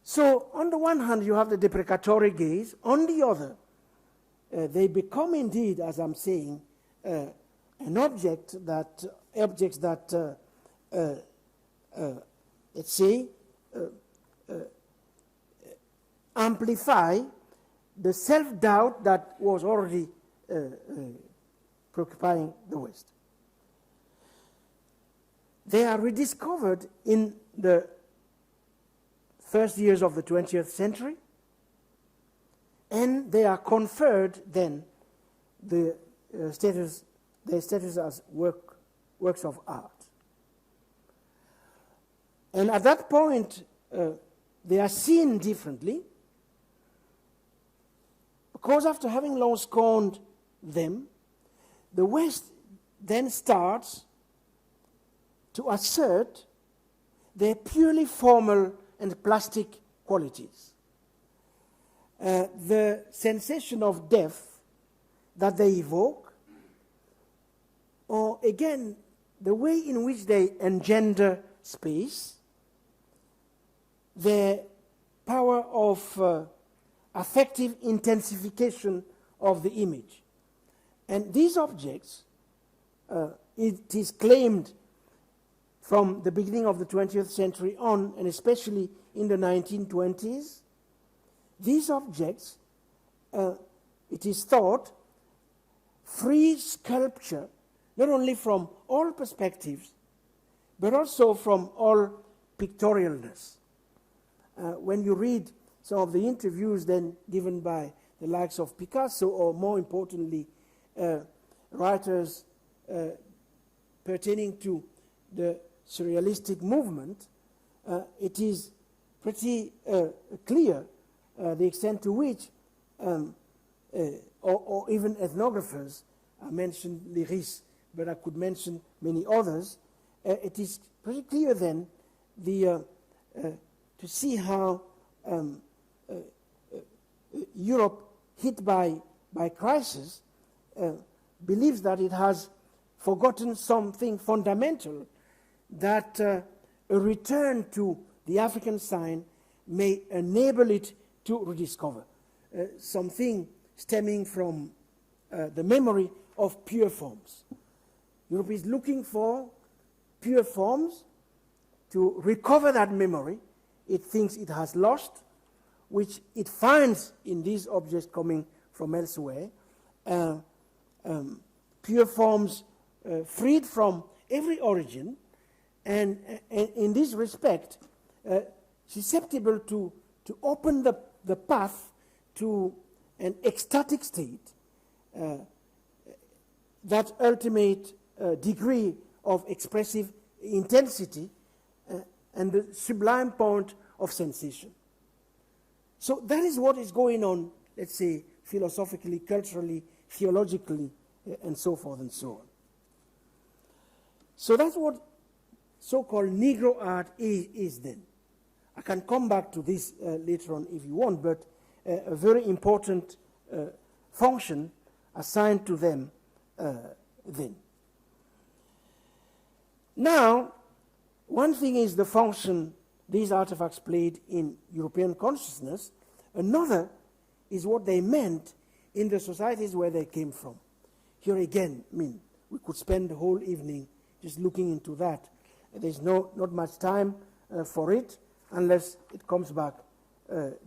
So, on the one hand, you have the deprecatory gaze. On the other, they become indeed, as I'm saying, an objects that, let's say, amplify the self-doubt that was already preoccupying the West. They are rediscovered in the first years of the 20th century, and they are conferred then their status as works of art. And at that point, they are seen differently, because after having long scorned them, the West then starts to assert their purely formal and plastic qualities. The sensation of death that they evoke, or again, the way in which they engender space, their power of affective intensification of the image. And these objects, it is claimed from the beginning of the 20th century on, and especially in the 1920s, these objects, it is thought, free sculpture, not only from all perspectives, but also from all pictorialness. When you read some of the interviews then given by the likes of Picasso, or more importantly, writers pertaining to the surrealistic movement, it is pretty clear the extent to which, or even ethnographers, I mentioned Liris, but I could mention many others, it is pretty clear then to see how Europe, hit by crisis, believes that it has forgotten something fundamental, that a return to the African sign may enable it to rediscover something stemming from the memory of pure forms. Europe is looking for pure forms to recover that memory it thinks it has lost, which it finds in these objects coming from elsewhere. Pure forms freed from every origin, and in this respect, susceptible to open the path to an ecstatic state, that ultimate degree of expressive intensity, and the sublime point of sensation. So that is what is going on, let's say, philosophically, culturally, theologically, and so forth and so on. So that's what so-called Negro art is then. I can come back to this later on if you want, but a very important function assigned to them then. Now, one thing is the function these artifacts played in European consciousness. Another is what they meant in the societies where they came from. Here again, I mean, we could spend the whole evening just looking into that. There's not much time for it, unless it comes back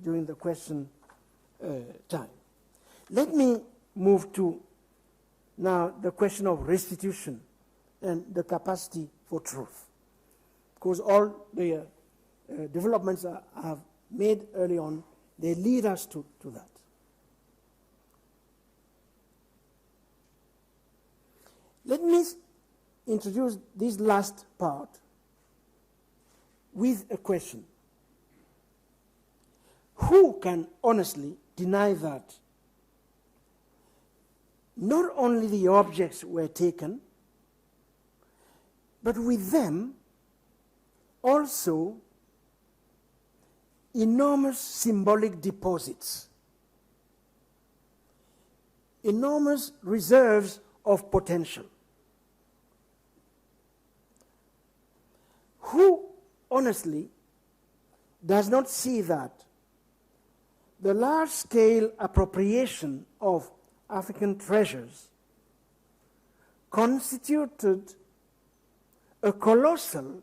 during the question time. Let me move to now the question of restitution and the capacity for truth. Because all the developments I have made early on, they lead us to that. Let me introduce this last part with a question. Who can honestly deny that not only the objects were taken, but with them also enormous symbolic deposits, enormous reserves of potential. Who honestly does not see that the large-scale appropriation of African treasures constituted a colossal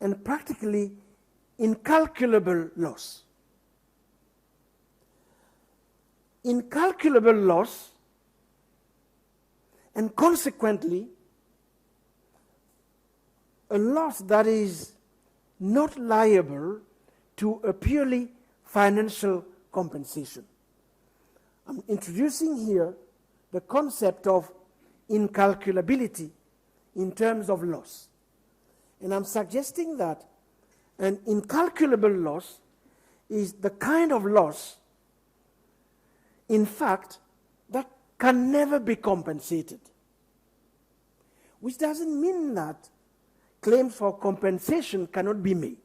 and practically incalculable loss? Incalculable loss, and consequently a loss that is not liable to a purely financial compensation. I'm introducing here the concept of incalculability in terms of loss. And I'm suggesting that an incalculable loss is the kind of loss, in fact, that can never be compensated. Which doesn't mean that claims for compensation cannot be made.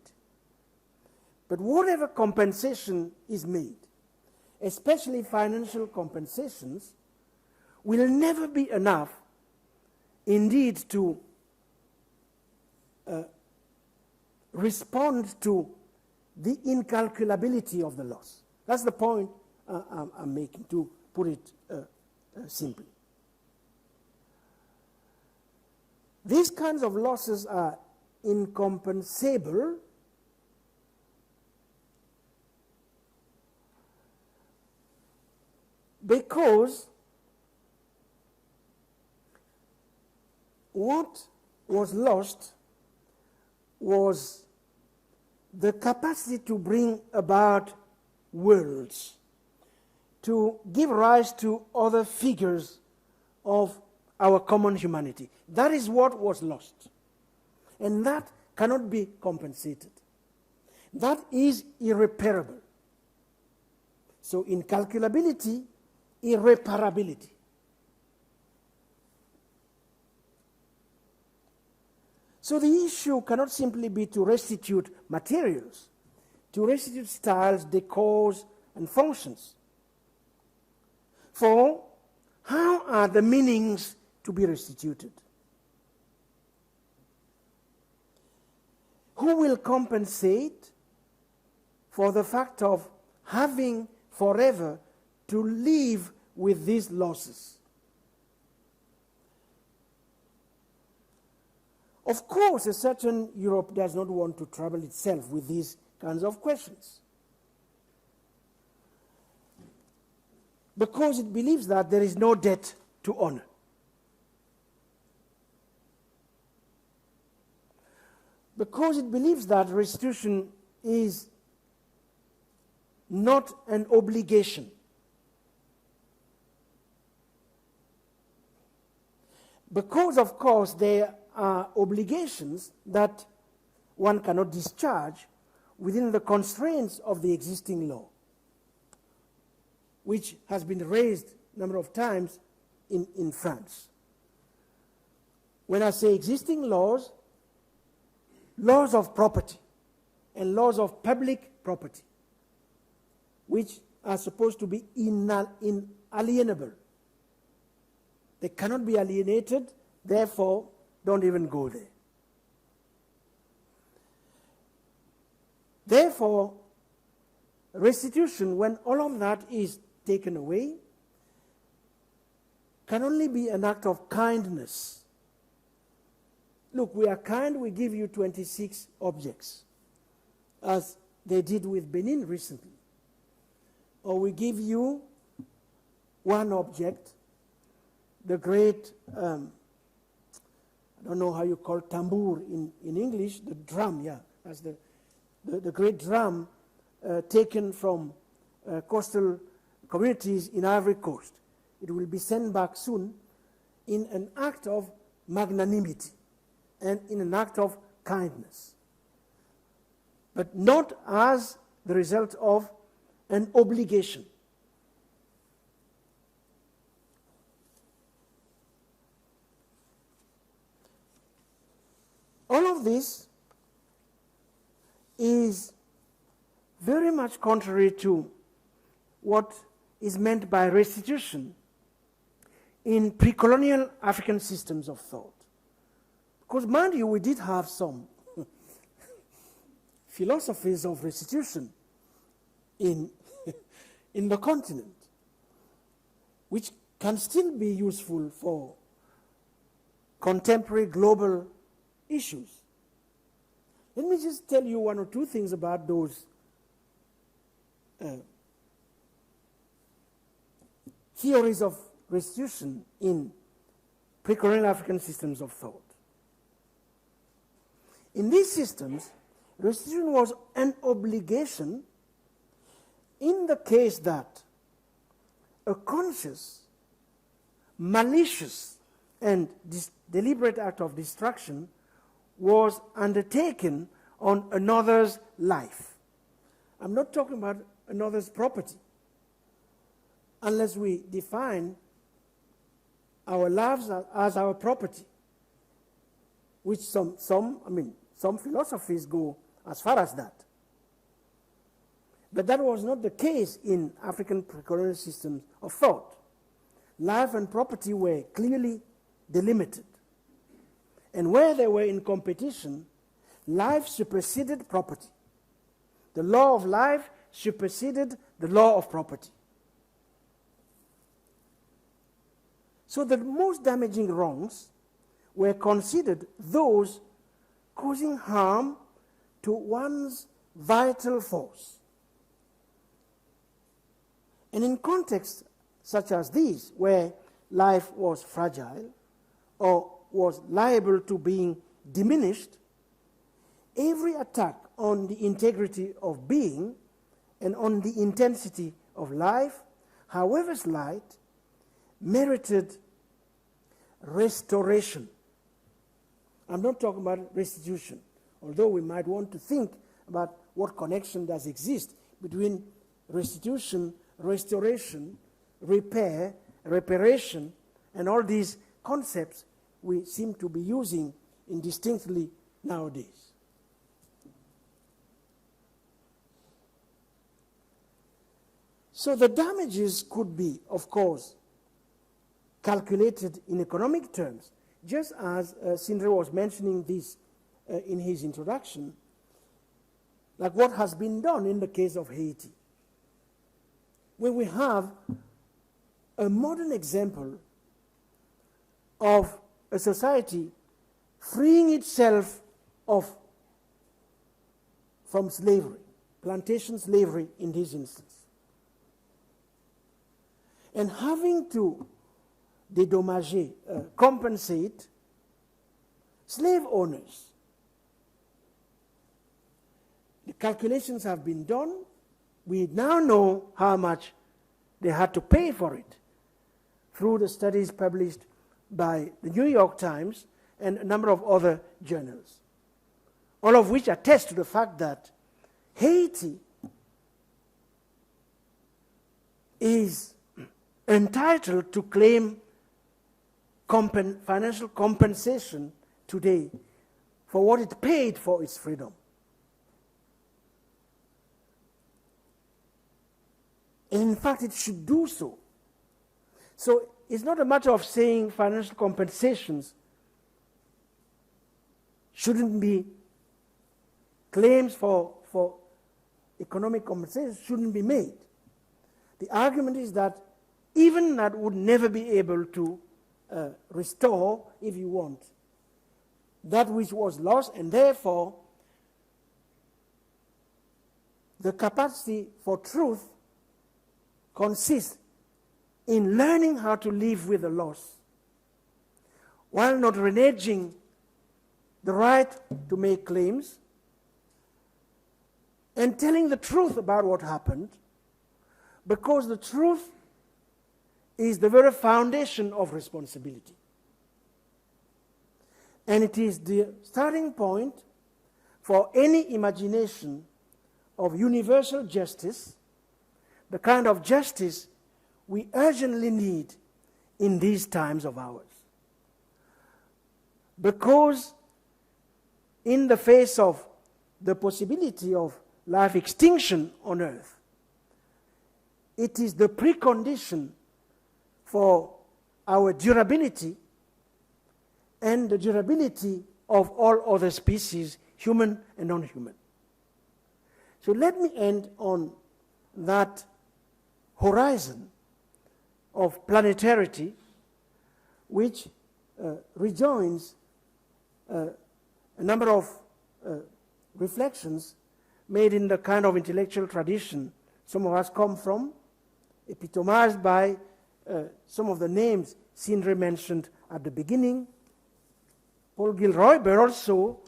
But whatever compensation is made, especially financial compensations, will never be enough, indeed, to respond to the incalculability of the loss. That's the point I'm making, to put it simply. These kinds of losses are incompensable because what was lost was the capacity to bring about worlds, to give rise to other figures of our common humanity. That is what was lost. And that cannot be compensated. That is irreparable. So incalculability, irreparability. So the issue cannot simply be to restitute materials, to restitute styles, decors, and functions. For how are the meanings to be restituted? Who will compensate for the fact of having forever to live with these losses? Of course, a certain Europe does not want to trouble itself with these kinds of questions, because it believes that there is no debt to honor. Because it believes that restitution is not an obligation. Because, of course, there are obligations that one cannot discharge within the constraints of the existing law, which has been raised a number of times in France. When I say existing laws, laws of property and laws of public property, which are supposed to be inalienable. They cannot be alienated, therefore, don't even go there. Therefore, restitution, when all of that is taken away, can only be an act of kindness. Look, we are kind, we give you 26 objects, as they did with Benin recently. Or we give you one object, the great, I don't know how you call tambour in English, the drum, yeah, as the great drum taken from coastal communities in Ivory Coast. It will be sent back soon in an act of magnanimity and in an act of kindness, but not as the result of an obligation. this is very much contrary to what is meant by restitution in pre-colonial African systems of thought. Because, mind you, we did have some philosophies of restitution in the continent, which can still be useful for contemporary global issues. Let me just tell you one or two things about those theories of restitution in pre-colonial African systems of thought. In these systems, restitution was an obligation in the case that a conscious, malicious, and deliberate act of destruction was undertaken on another's life. I'm not talking about another's property, unless we define our lives as our property, which some philosophies go as far as that. But that was not the case in African pre-colonial systems of thought. Life and property were clearly delimited. And where they were in competition, life superseded property. The law of life superseded the law of property. So the most damaging wrongs were considered those causing harm to one's vital force. And in contexts such as these, where life was fragile or was liable to being diminished, every attack on the integrity of being and on the intensity of life, however slight, merited restoration. I'm not talking about restitution, although we might want to think about what connection does exist between restitution, restoration, repair, reparation, and all these concepts we seem to be using indistinctly nowadays. So the damages could be, of course, calculated in economic terms, just as Sindre was mentioning this in his introduction, like what has been done in the case of Haiti, where we have a modern example of a society freeing itself from slavery, plantation slavery in this instance, and having to dédommager, compensate slave owners. The calculations have been done. We now know how much they had to pay for it through the studies published by the New York Times and a number of other journals, all of which attest to the fact that Haiti is entitled to claim financial compensation today for what it paid for its freedom. And in fact, it should do so. So it's not a matter of saying financial compensations shouldn't be, claims for economic compensation shouldn't be made. The argument is that even that would never be able to restore, if you want, that which was lost, and therefore the capacity for truth consists in learning how to live with the loss while not reneging the right to make claims and telling the truth about what happened, because the truth is the very foundation of responsibility. And it is the starting point for any imagination of universal justice, the kind of justice we urgently need in these times of ours. Because in the face of the possibility of life extinction on Earth, it is the precondition for our durability and the durability of all other species, human and non-human. So let me end on that horizon of planetarity, which rejoins a number of reflections made in the kind of intellectual tradition some of us come from, epitomized by some of the names Sindre mentioned at the beginning, Paul Gilroy, but also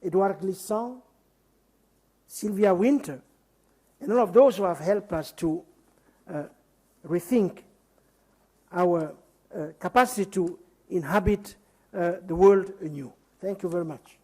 Edouard Glissant, Sylvia Wynter, and all of those who have helped us to rethink our capacity to inhabit the world anew. Thank you very much.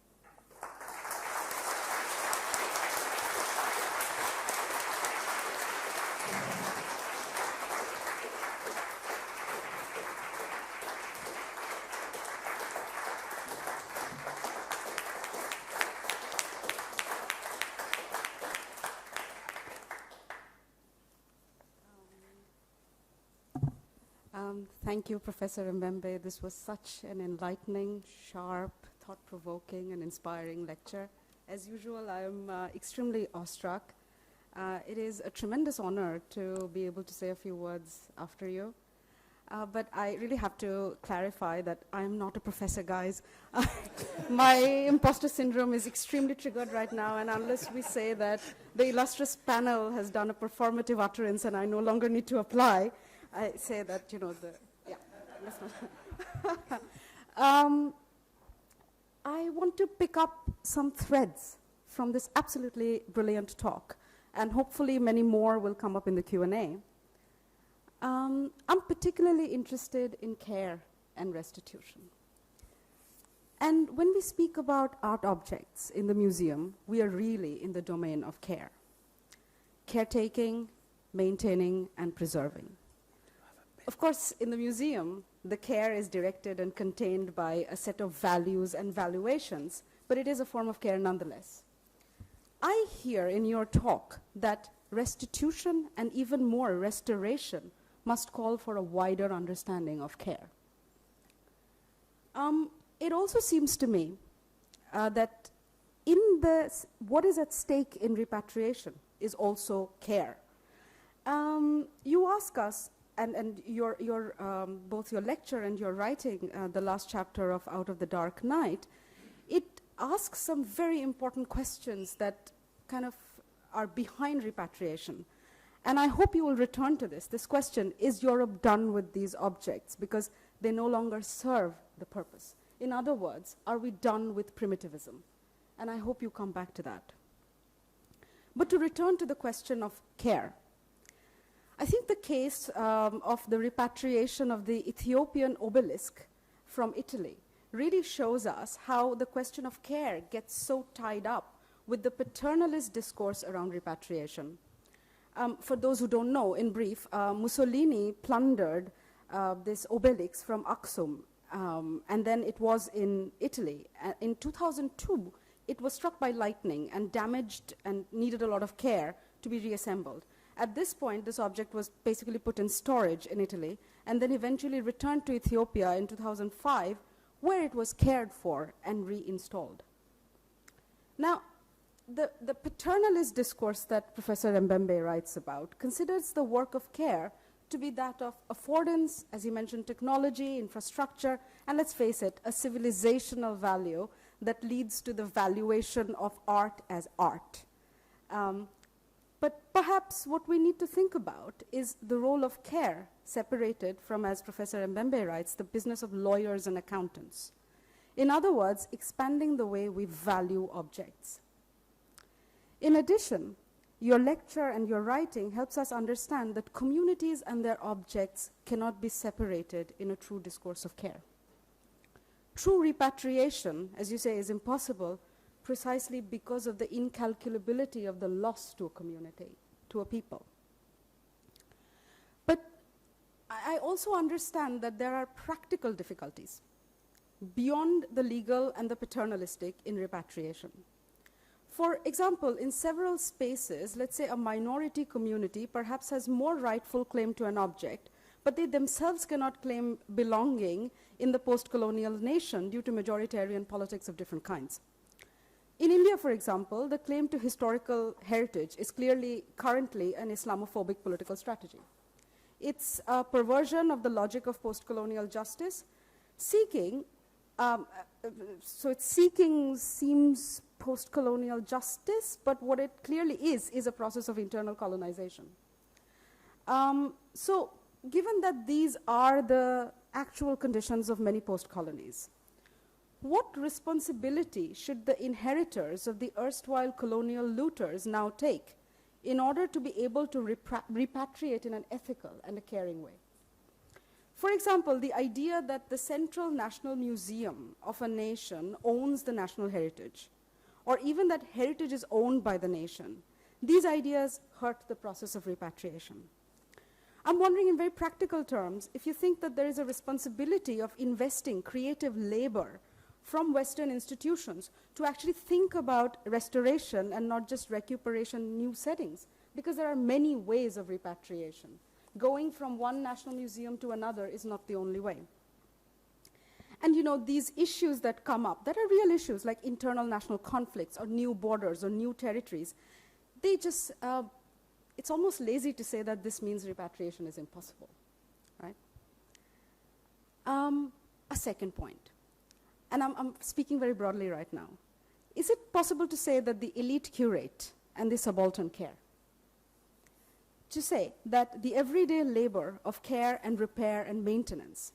Thank you, Professor Mbembe. This was such an enlightening, sharp, thought-provoking, and inspiring lecture. As usual, I am extremely awestruck. It is a tremendous honor to be able to say a few words after you. But I really have to clarify that I am not a professor, guys. My imposter syndrome is extremely triggered right now, and unless we say that the illustrious panel has done a performative utterance and I no longer need to apply, I say that, I want to pick up some threads from this absolutely brilliant talk, and hopefully many more will come up in the Q&A. I'm particularly interested in care and restitution. And when we speak about art objects in the museum, we are really in the domain of care. Caretaking, maintaining, and preserving. Of course, in the museum, the care is directed and contained by a set of values and valuations, but it is a form of care nonetheless. I hear in your talk that restitution and even more restoration must call for a wider understanding of care. It also seems to me that what is at stake in repatriation is also care. You ask us, and both your lecture and your writing, the last chapter of Out of the Dark Night, it asks some very important questions that kind of are behind repatriation. And I hope you will return to this question: is Europe done with these objects because they no longer serve the purpose? In other words, are we done with primitivism? And I hope you come back to that. But to return to the question of care, I think the case of the repatriation of the Ethiopian obelisk from Italy really shows us how the question of care gets so tied up with the paternalist discourse around repatriation. For those who don't know, in brief, Mussolini plundered this obelisk from Aksum, and then it was in Italy. In 2002, it was struck by lightning and damaged and needed a lot of care to be reassembled. At this point, this object was basically put in storage in Italy and then eventually returned to Ethiopia in 2005, where it was cared for and reinstalled. Now, the paternalist discourse that Professor Mbembe writes about considers the work of care to be that of affordance, as he mentioned, technology, infrastructure, and let's face it, a civilizational value that leads to the valuation of art as art. But perhaps what we need to think about is the role of care separated from, as Professor Mbembe writes, the business of lawyers and accountants. In other words, expanding the way we value objects. In addition, your lecture and your writing helps us understand that communities and their objects cannot be separated in a true discourse of care. True repatriation, as you say, is impossible precisely because of the incalculability of the loss to a community, to a people. But I also understand that there are practical difficulties. beyond the legal and the paternalistic in repatriation. For example, in several spaces, let's say a minority community perhaps has more rightful claim to an object, but they themselves cannot claim belonging in the post-colonial nation due to majoritarian politics of different kinds. In India, for example, the claim to historical heritage is clearly currently an Islamophobic political strategy. It's a perversion of the logic of post-colonial justice, seeking seems post-colonial justice, but what it clearly is a process of internal colonization. So given that these are the actual conditions of many post-colonies, what responsibility should the inheritors of the erstwhile colonial looters now take in order to be able to repatriate in an ethical and a caring way? For example, the idea that the Central National Museum of a nation owns the national heritage, or even that heritage is owned by the nation, these ideas hurt the process of repatriation. I'm wondering in very practical terms, if you think that there is a responsibility of investing creative labor from Western institutions to actually think about restoration and not just recuperation in new settings, because there are many ways of repatriation. Going from one national museum to another is not the only way. And you know, these issues that come up, that are real issues like internal national conflicts or new borders or new territories, they just, it's almost lazy to say that this means repatriation is impossible, right? A second point, and I'm speaking very broadly right now. Is it possible to say that the elite curate and the subaltern care? To say that the everyday labor of care and repair and maintenance,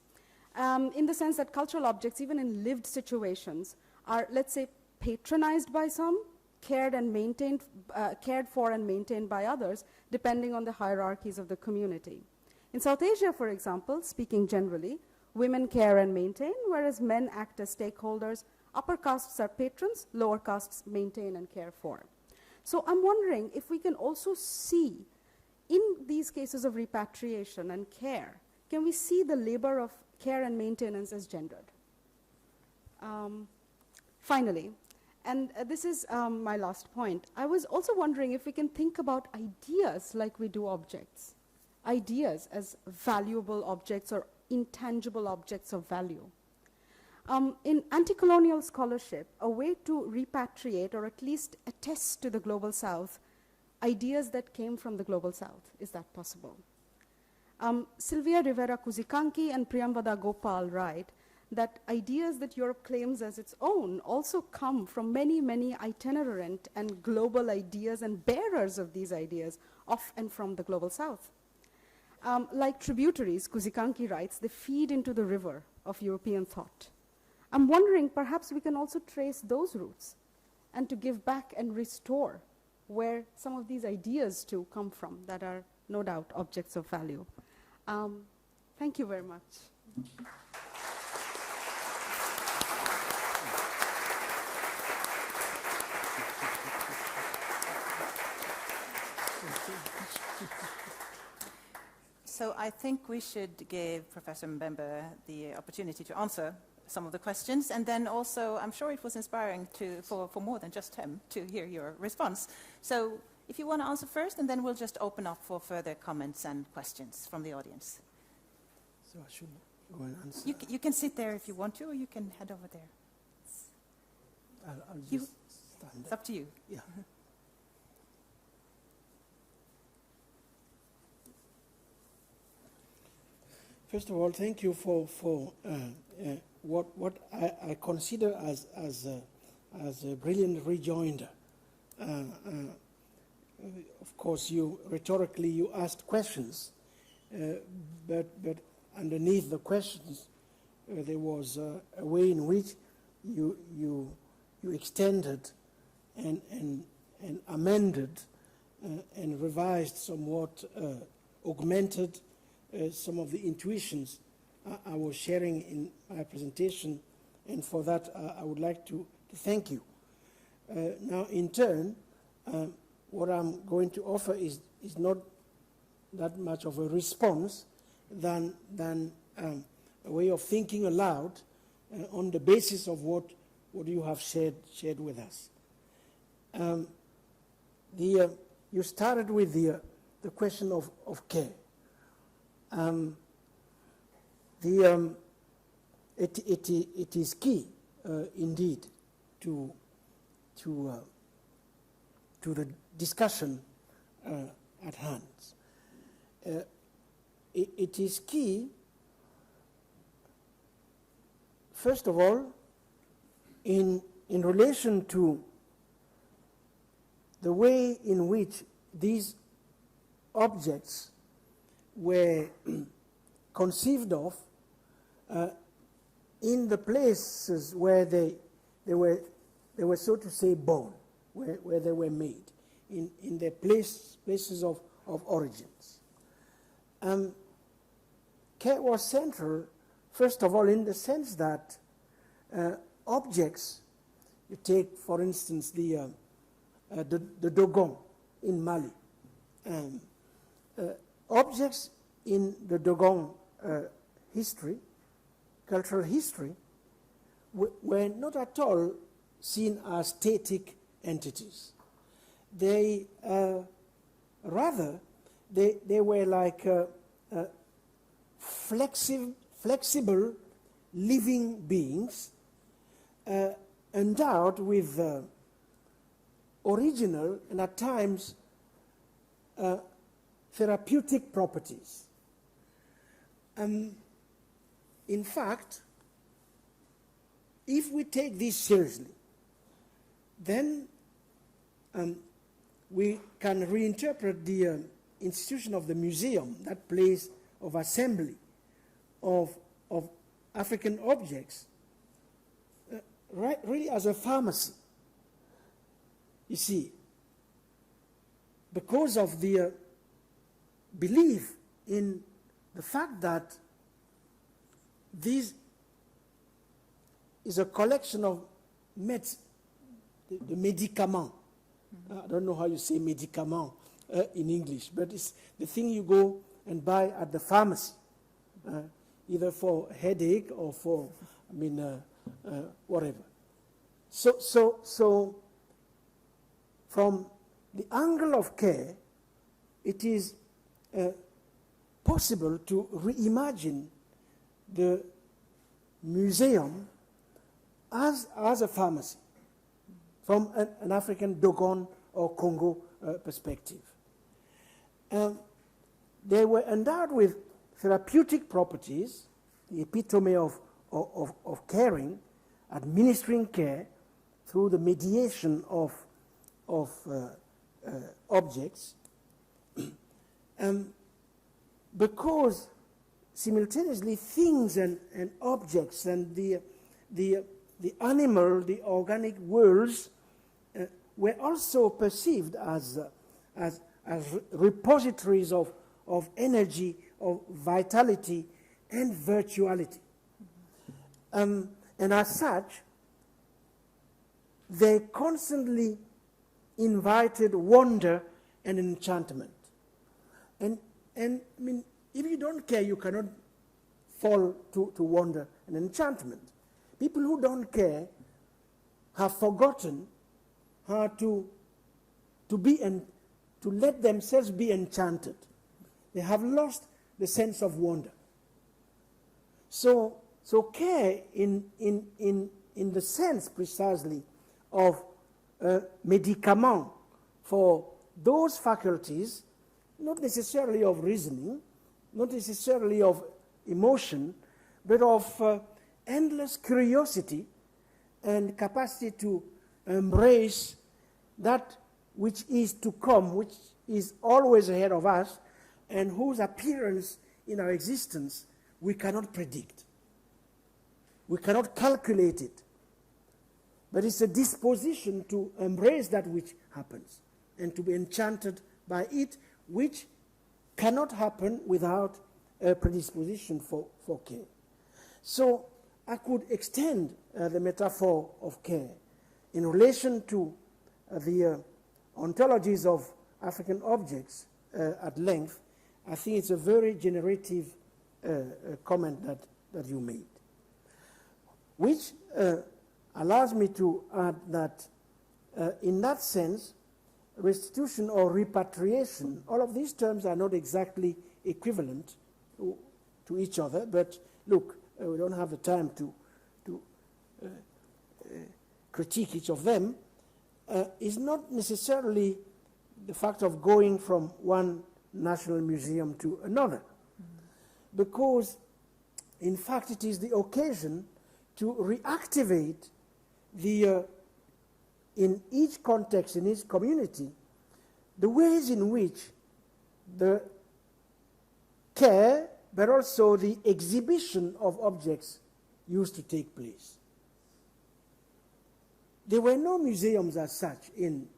in the sense that cultural objects, even in lived situations, are, let's say, patronized by some, cared for and maintained by others, depending on the hierarchies of the community. In South Asia, for example, speaking generally, women care and maintain, whereas men act as stakeholders. Upper castes are patrons, lower castes maintain and care for. So I'm wondering if we can also see, in these cases of repatriation and care, can we see the labor of care and maintenance as gendered? Finally, and this is my last point, I was also wondering if we can think about ideas like we do objects, ideas as valuable objects or intangible objects of value. In anti-colonial scholarship, a way to repatriate or at least attest to the Global South ideas that came from the Global South, is that possible? Sylvia Rivera Kuzikanki and Priyamvada Gopal write that ideas that Europe claims as its own also come from many, many itinerant and global ideas and bearers of these ideas of and from the Global South. Like tributaries, Kuzikanki writes, they feed into the river of European thought. I'm wondering, perhaps we can also trace those roots and to give back and restore where some of these ideas too come from that are no doubt objects of value. Thank you very much. So I think we should give Professor Mbembe the opportunity to answer some of the questions, and then also, I'm sure it was inspiring for more than just him to hear your response. So if you want to answer first, and then we'll just open up for further comments and questions from the audience. So I should go and answer. You can sit there if you want to, or you can head over there. I'll just stand It's there. up to you. Yeah. First of all, thank you for what I consider as a brilliant rejoinder. Of course, rhetorically you asked questions, but underneath the questions there was a way in which you extended and amended and revised somewhat, augmented some of the intuitions I was sharing in my presentation, and for that I would like to thank you. Now, in turn, what I'm going to offer is not that much of a response than a way of thinking aloud on the basis of what you have shared with us. You started with the question of care. It is key, indeed, to the discussion at hand. It is key, first of all, in relation to the way in which these objects were conceived of in the places where they were so to say born, where they were made, in their places of origins. Care was central, first of all, in the sense that objects, you take, for instance, the Dogon in Mali. Objects in the Dogon history, cultural history, were not at all seen as static entities. They rather, they were like flexible living beings endowed with original and at times therapeutic properties. In fact, if we take this seriously, then we can reinterpret the institution of the museum, that place of assembly of African objects, really as a pharmacy. You see, because of the belief in the fact that this is a collection of the médicaments. I don't know how you say médicament in English, but it's the thing you go and buy at the pharmacy, either for headache or for, whatever. So from the angle of care, it is possible to reimagine the museum as a pharmacy from an African Dogon or Congo perspective. They were endowed with therapeutic properties, the epitome of caring, administering care through the mediation of objects, because simultaneously things and objects and the animal, the organic worlds were also perceived as repositories of energy, of vitality and virtuality. And as such, they constantly invited wonder and enchantment. And I mean, if you don't care, you cannot fall to wonder and enchantment. People who don't care have forgotten how to be and to let themselves be enchanted. They have lost the sense of wonder. So care in the sense precisely of médicament for those faculties, not necessarily of reasoning, not necessarily of emotion, but of endless curiosity and capacity to embrace that which is to come, which is always ahead of us, and whose appearance in our existence we cannot predict. We cannot calculate it. But it's a disposition to embrace that which happens and to be enchanted by it, which cannot happen without a predisposition for care. So I could extend the metaphor of care in relation to the ontologies of African objects at length. I think it's a very generative comment that you made. which allows me to add that in that sense, restitution or repatriation, all of these terms are not exactly equivalent to each other, but look, we don't have the time to critique each of them, is not necessarily the fact of going from one national museum to another, because in fact it is the occasion to reactivate the in each context, in each community, the ways in which the care, but also the exhibition of objects used to take place. There were no museums as such in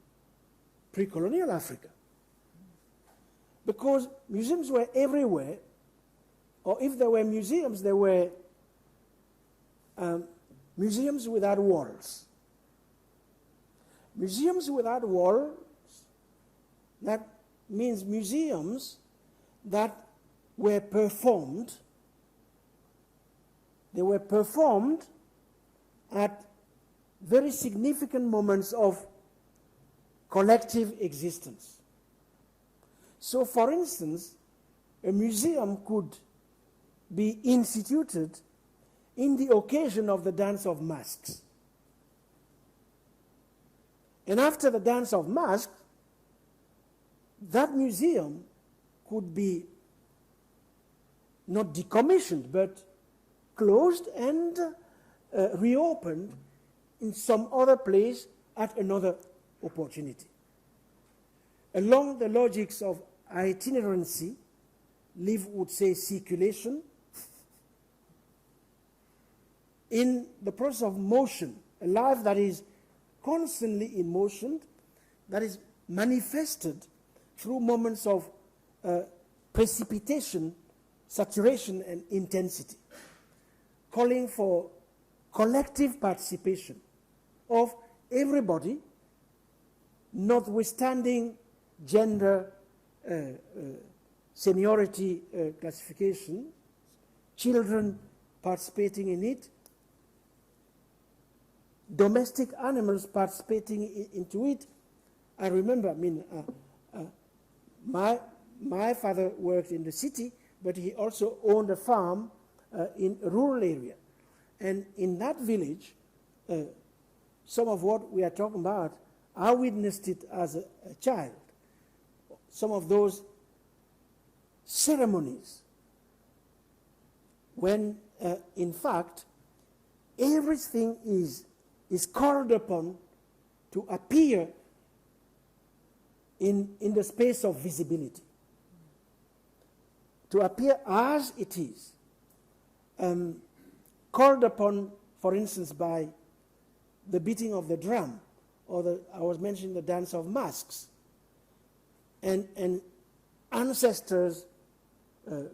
pre-colonial Africa, because museums were everywhere, or if there were museums, there were museums without walls. Museums without walls, that means museums that were performed. They were performed at very significant moments of collective existence. So, for instance, a museum could be instituted in the occasion of the dance of masks. And after the dance of masks, that museum could be not decommissioned, but closed and reopened in some other place at another opportunity. Along the logics of itinerancy, Liv would say circulation, in the process of motion, a life that is constantly in motion, that is manifested through moments of precipitation, saturation, and intensity, calling for collective participation of everybody, notwithstanding gender, seniority classification, children participating in it, domestic animals participating into it. I remember, my father worked in the city, but he also owned a farm in a rural area. And in that village, some of what we are talking about, I witnessed it as a child. Some of those ceremonies when, in fact, everything is called upon to appear in the space of visibility, to appear as it is, called upon, for instance, by the beating of the drum, or I was mentioning the dance of masks, and ancestors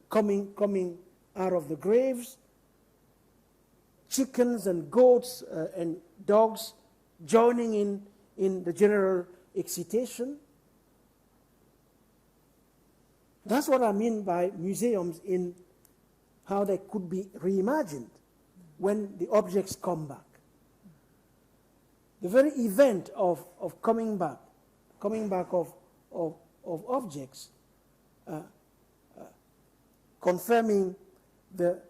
coming out of the graves, chickens and goats and dogs joining in the general excitation. That's what I mean by museums, in how they could be reimagined when the objects come back. The very event of coming back of objects, confirming the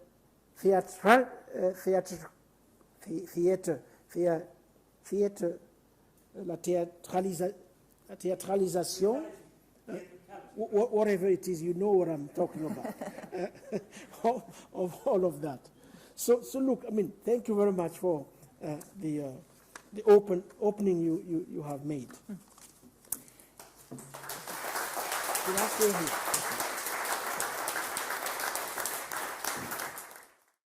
la théâtralisation, whatever it is, you know what I'm talking about, of all of that. So look, thank you very much for the opening you have made. Can I stay here?